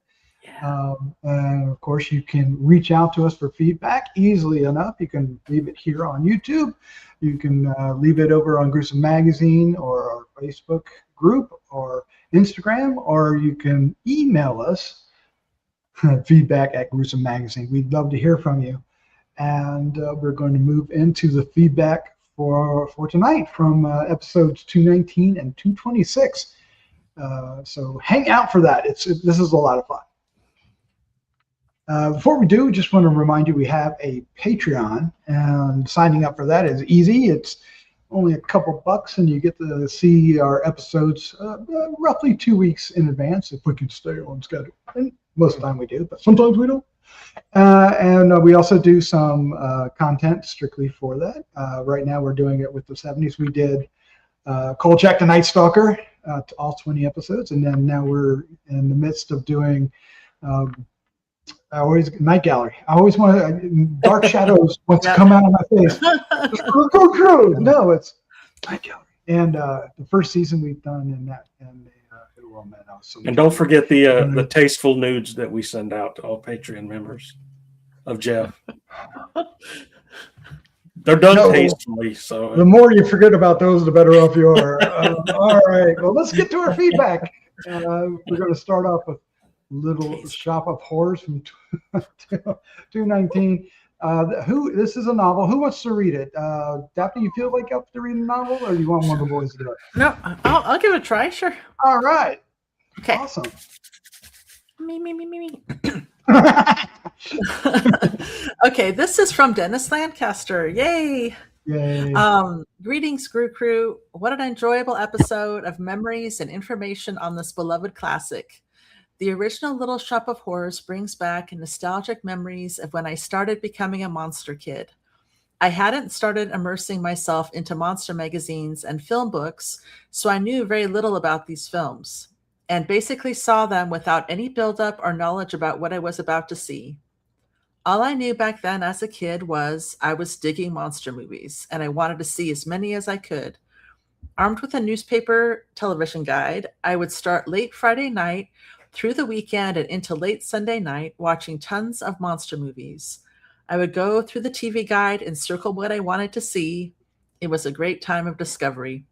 Speaker 4: Yeah.
Speaker 1: And of course, you can reach out to us for feedback easily enough. You can leave it here on YouTube. You can leave it over on Gruesome Magazine or our Facebook group or Instagram, or you can email us feedback at Gruesome Magazine. We'd love to hear from you. And we're going to move into the feedback for tonight from episodes 219 and 226. So hang out for that. This is a lot of fun. Before we do, just want to remind you we have a Patreon, and signing up for that is easy. It's only a couple bucks, and you get to see our episodes roughly 2 weeks in advance if we can stay on schedule. And most of the time we do, but sometimes we don't. And we also do some content strictly for that. Right now we're doing it with the 70s. We did Kolchak the Night Stalker, all 20 episodes, and then now we're in the midst of doing Night Gallery. I always want Dark Shadows wants to come out of my face. Grue-Crew. No, it's Night Gallery. And the first season we've done in that, and
Speaker 2: and don't forget the tasteful nudes that we send out to all Patreon members of Jeff. They're done
Speaker 1: No.
Speaker 2: tastefully, so
Speaker 1: The more you forget about those, the better off you are. All right. Well, let's get to our feedback. We're going to start off with Little Shop of Horrors from 2019. This is a novel. Who wants to read it? Daphne, you feel like you have to read a novel, or do you want one of the boys to do it?
Speaker 4: No, I'll give it a try. Sure.
Speaker 1: All right.
Speaker 4: Okay.
Speaker 1: Awesome.
Speaker 4: Me. Okay, this is from Dennis Lancaster. Yay!
Speaker 1: Yay.
Speaker 4: Greetings, Grue-Crew. What an enjoyable episode of memories and information on this beloved classic. The original Little Shop of Horrors brings back nostalgic memories of when I started becoming a monster kid. I hadn't started immersing myself into monster magazines and film books, so I knew very little about these films, and basically saw them without any buildup or knowledge about what I was about to see. All I knew back then as a kid was I was digging monster movies, and I wanted to see as many as I could. Armed with a newspaper television guide, I would start late Friday night, through the weekend and into late Sunday night, watching tons of monster movies. I would go through the TV guide and circle what I wanted to see. It was a great time of discovery.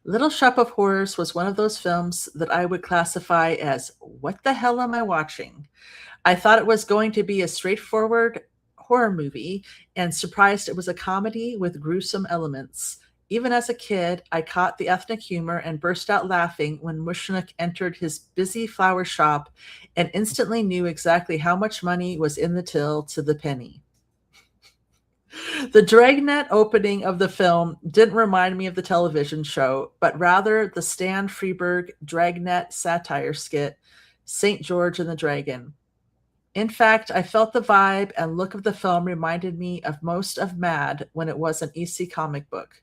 Speaker 4: Little Shop of Horrors was one of those films that I would classify as, what the hell am I watching? I thought it was going to be a straightforward horror movie and surprised it was a comedy with gruesome elements. Even as a kid, I caught the ethnic humor and burst out laughing when Mushnik entered his busy flower shop and instantly knew exactly how much money was in the till to the penny. The dragnet opening of the film didn't remind me of the television show, but rather the Stan Freberg dragnet satire skit, St. George and the Dragon. In fact, I felt the vibe and look of the film reminded me of most of Mad when it was an EC comic book.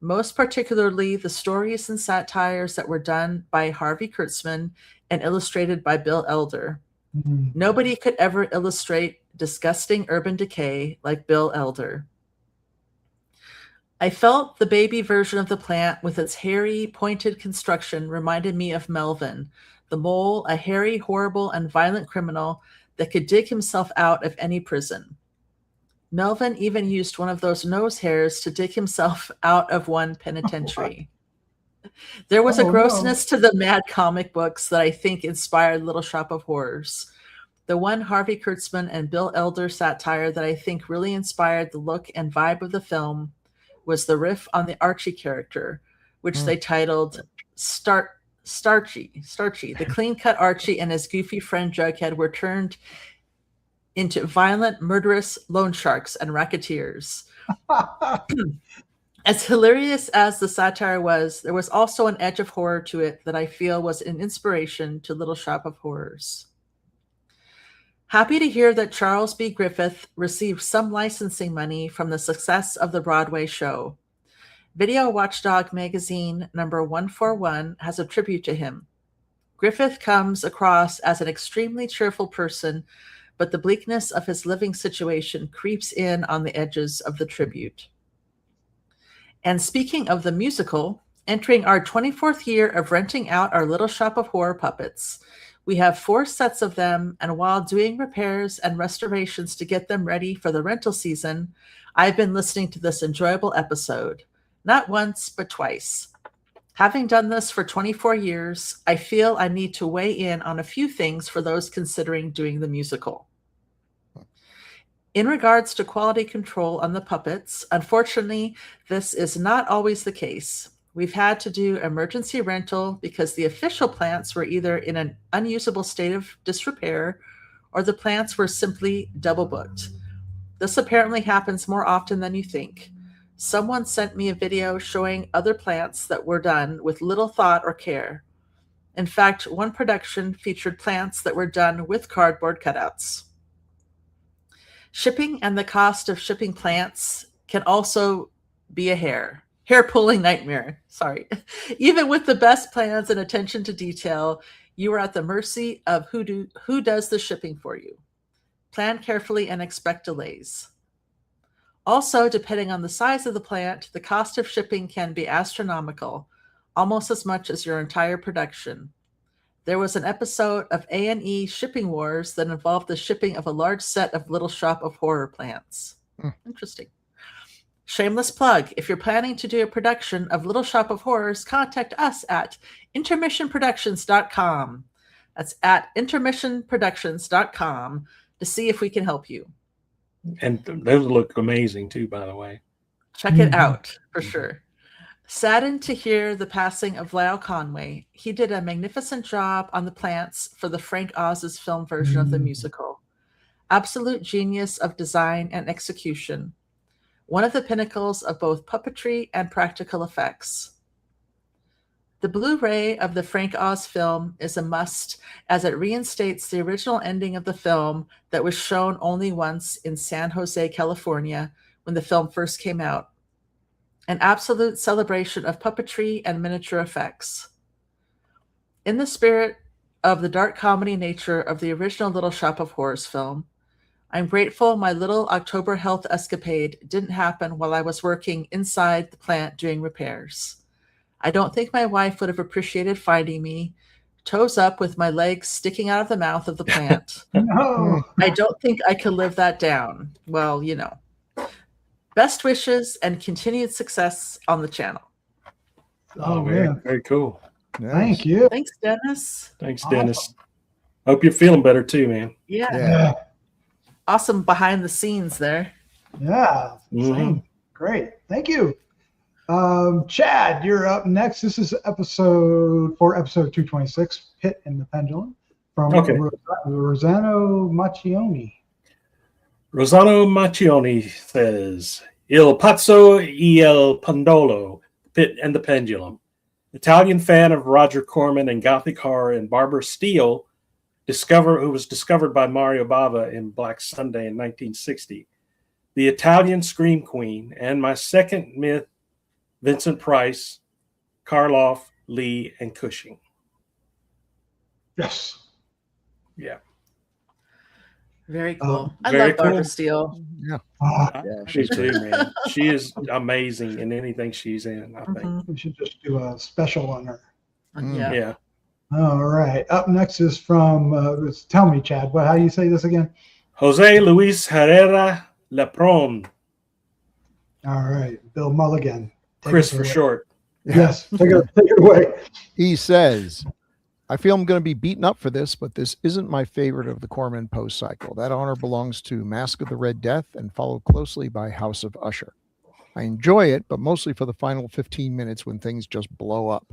Speaker 4: Most particularly the stories and satires that were done by Harvey Kurtzman and illustrated by Bill Elder. Nobody could ever illustrate disgusting urban decay like Bill Elder. I felt the baby version of the plant with its hairy, pointed construction reminded me of Melvin, the mole, a hairy, horrible, and violent criminal that could dig himself out of any prison. Melvin even used one of those nose hairs to dig himself out of one penitentiary. There was a grossness to the Mad comic books that I think inspired Little Shop of Horrors. The one Harvey Kurtzman and Bill Elder satire that I think really inspired the look and vibe of the film was the riff on the Archie character, which they titled Starchy. The clean-cut Archie and his goofy friend Jughead were turned into violent, murderous loan sharks and racketeers. As hilarious as the satire was, there was also an edge of horror to it that I feel was an inspiration to Little Shop of Horrors. Happy to hear that Charles B. Griffith received some licensing money from the success of the Broadway show. Video Watchdog magazine number 141 has a tribute to him. Griffith comes across as an extremely cheerful person, but the bleakness of his living situation creeps in on the edges of the tribute. And speaking of the musical, entering our 24th year of renting out our Little Shop of Horror puppets, we have 4 sets of them, and while doing repairs and restorations to get them ready for the rental season, I've been listening to this enjoyable episode. Not once, but twice. Having done this for 24 years, I feel I need to weigh in on a few things for those considering doing the musical. In regards to quality control on the puppets, unfortunately, this is not always the case. We've had to do emergency rental because the official plants were either in an unusable state of disrepair or the plants were simply double booked. This apparently happens more often than you think. Someone sent me a video showing other plants that were done with little thought or care. In fact, one production featured plants that were done with cardboard cutouts. Shipping and the cost of shipping plants can also be a hair-pulling nightmare. Sorry. Even with the best plans and attention to detail, you are at the mercy of who does the shipping for you. Plan carefully and expect delays. Also, depending on the size of the plant, the cost of shipping can be astronomical, almost as much as your entire production. There was an episode of A&E Shipping Wars that involved the shipping of a large set of Little Shop of Horror plants. Interesting. Shameless plug. If you're planning to do a production of Little Shop of Horrors, contact us at intermissionproductions.com. That's at intermissionproductions.com to see if we can help you.
Speaker 2: And those look amazing too, by the way.
Speaker 4: Check it out for sure. Saddened to hear the passing of Lyle Conway. He did a magnificent job on the plants for the Frank Oz's film version of the musical. Absolute genius of design and execution. One of the pinnacles of both puppetry and practical effects. The Blu-ray of the Frank Oz film is a must, as it reinstates the original ending of the film that was shown only once in San Jose, California, when the film first came out. An absolute celebration of puppetry and miniature effects. In the spirit of the dark comedy nature of the original Little Shop of Horrors film, I'm grateful my little October health escapade didn't happen while I was working inside the plant doing repairs. I don't think my wife would have appreciated finding me toes up with my legs sticking out of the mouth of the plant.
Speaker 1: No.
Speaker 4: I don't think I could live that down. Well, you know. Best wishes and continued success on the channel.
Speaker 1: Oh,
Speaker 2: very,
Speaker 1: man.
Speaker 2: very cool.
Speaker 1: Thank you.
Speaker 4: Thanks, Dennis.
Speaker 2: Thanks, Dennis. Hope you're feeling better too, man.
Speaker 4: Yeah.
Speaker 1: Yeah.
Speaker 4: Awesome behind the scenes there.
Speaker 1: Yeah. Same. Great. Thank you. Chad, you're up next. This is episode 226, Pit and the Pendulum, from Rosano Macchioni.
Speaker 2: Rosano Macchioni says, Il Pazzo e il Pendolo, Pit and the Pendulum. Italian fan of Roger Corman and Gothic horror, and Barbara Steele, who was discovered by Mario Bava in Black Sunday in 1960. The Italian Scream Queen, and my second myth, Vincent Price, Karloff, Lee, and Cushing.
Speaker 1: Yes.
Speaker 2: Yeah.
Speaker 4: Very cool. I
Speaker 2: very
Speaker 4: love Barbara
Speaker 2: cool.
Speaker 4: Steele.
Speaker 5: Yeah.
Speaker 2: She too, man. She is amazing in anything she's in, I think.
Speaker 1: We should just do a special on her.
Speaker 4: Yeah.
Speaker 2: Yeah.
Speaker 1: All right. Up next is from, tell me, Chad, how do you say this again?
Speaker 2: Jose Luis Herrera Lepron.
Speaker 1: All right. Bill Mulligan. Take
Speaker 2: Chris
Speaker 1: us
Speaker 2: for
Speaker 1: away.
Speaker 2: short.
Speaker 1: Yes. Take it away.
Speaker 5: He says, I feel I'm going to be beaten up for this, but this isn't my favorite of the Corman Post cycle. That honor belongs to Mask of the Red Death and followed closely by House of Usher. I enjoy it, but mostly for the final 15 minutes when things just blow up.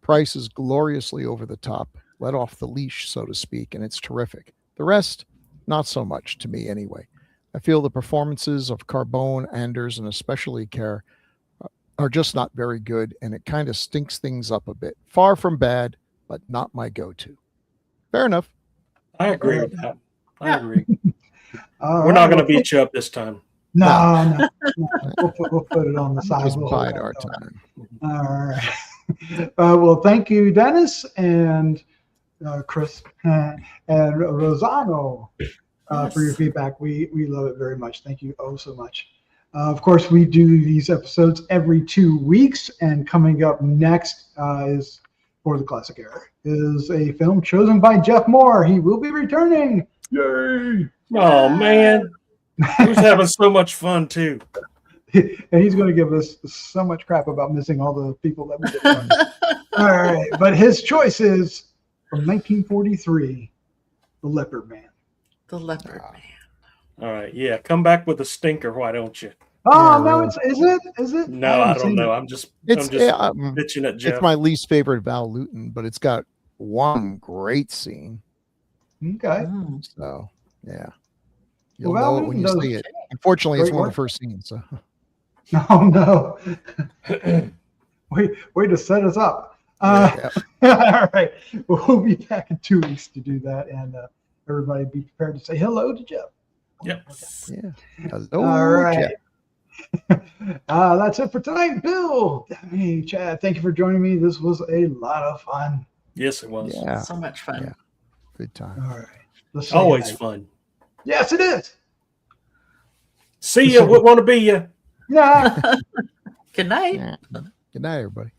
Speaker 5: Price is gloriously over the top, let off the leash, so to speak, and it's terrific. The rest, not so much to me anyway. I feel the performances of Carbone, Anders, and especially Kerr are just not very good, and it kind of stinks things up a bit. Far from bad, but not my go-to. Fair enough.
Speaker 2: I agree with that. I agree.
Speaker 1: All
Speaker 2: We're not
Speaker 1: right.
Speaker 2: going to beat you up this time.
Speaker 1: No. We'll put it on the side.
Speaker 5: Just
Speaker 1: We'll
Speaker 5: bide
Speaker 1: hold
Speaker 5: our
Speaker 1: that
Speaker 5: time.
Speaker 1: All right. Well, thank you, Dennis and Chris and Rosano for your feedback. We love it very much. Thank you so much. Of course, we do these episodes every 2 weeks, and coming up next is For the Classic Era, is a film chosen by Jeff Moore. He will be returning. Yay!
Speaker 2: Oh, man. He was having so much fun, too.
Speaker 1: And he's going to give us so much crap about missing all the people that we did. All right. But his choice is from 1943, The Leopard Man.
Speaker 4: The Leopard Man.
Speaker 2: All right. Yeah. Come back with a stinker, why don't you?
Speaker 1: Oh,
Speaker 5: Yeah,
Speaker 1: no,
Speaker 5: really.
Speaker 1: is it?
Speaker 2: No, I
Speaker 1: haven't
Speaker 2: don't
Speaker 1: seen
Speaker 2: know.
Speaker 1: it.
Speaker 2: I'm just
Speaker 5: It's
Speaker 2: bitching at Jeff.
Speaker 5: it's my least favorite Val Lewton, but it's got one great scene.
Speaker 1: Okay.
Speaker 5: So yeah, you'll
Speaker 1: Well, Val
Speaker 5: know it when you
Speaker 1: Lewton
Speaker 5: see
Speaker 1: does
Speaker 5: it. Unfortunately, it's
Speaker 1: great
Speaker 5: one of
Speaker 1: work.
Speaker 5: the first scenes. So
Speaker 1: Oh, no. Way to set us up.
Speaker 5: Yeah.
Speaker 1: All right. We'll be back in 2 weeks to do that. And everybody be prepared to say hello to Jeff.
Speaker 2: Yep.
Speaker 5: yeah. Hello,
Speaker 1: All right.
Speaker 5: Jeff.
Speaker 1: That's it for tonight. Bill, hey, Chad, thank you for joining me. This was a lot of fun.
Speaker 2: Yes, it was.
Speaker 5: Yeah,
Speaker 4: So much fun.
Speaker 5: Yeah. Good time.
Speaker 1: All right. Let's say
Speaker 2: Always
Speaker 1: goodnight.
Speaker 2: fun.
Speaker 1: Yes, it is.
Speaker 2: See ya. Want to be ya.
Speaker 1: Yeah.
Speaker 4: Good night.
Speaker 5: Yeah. Good night, everybody.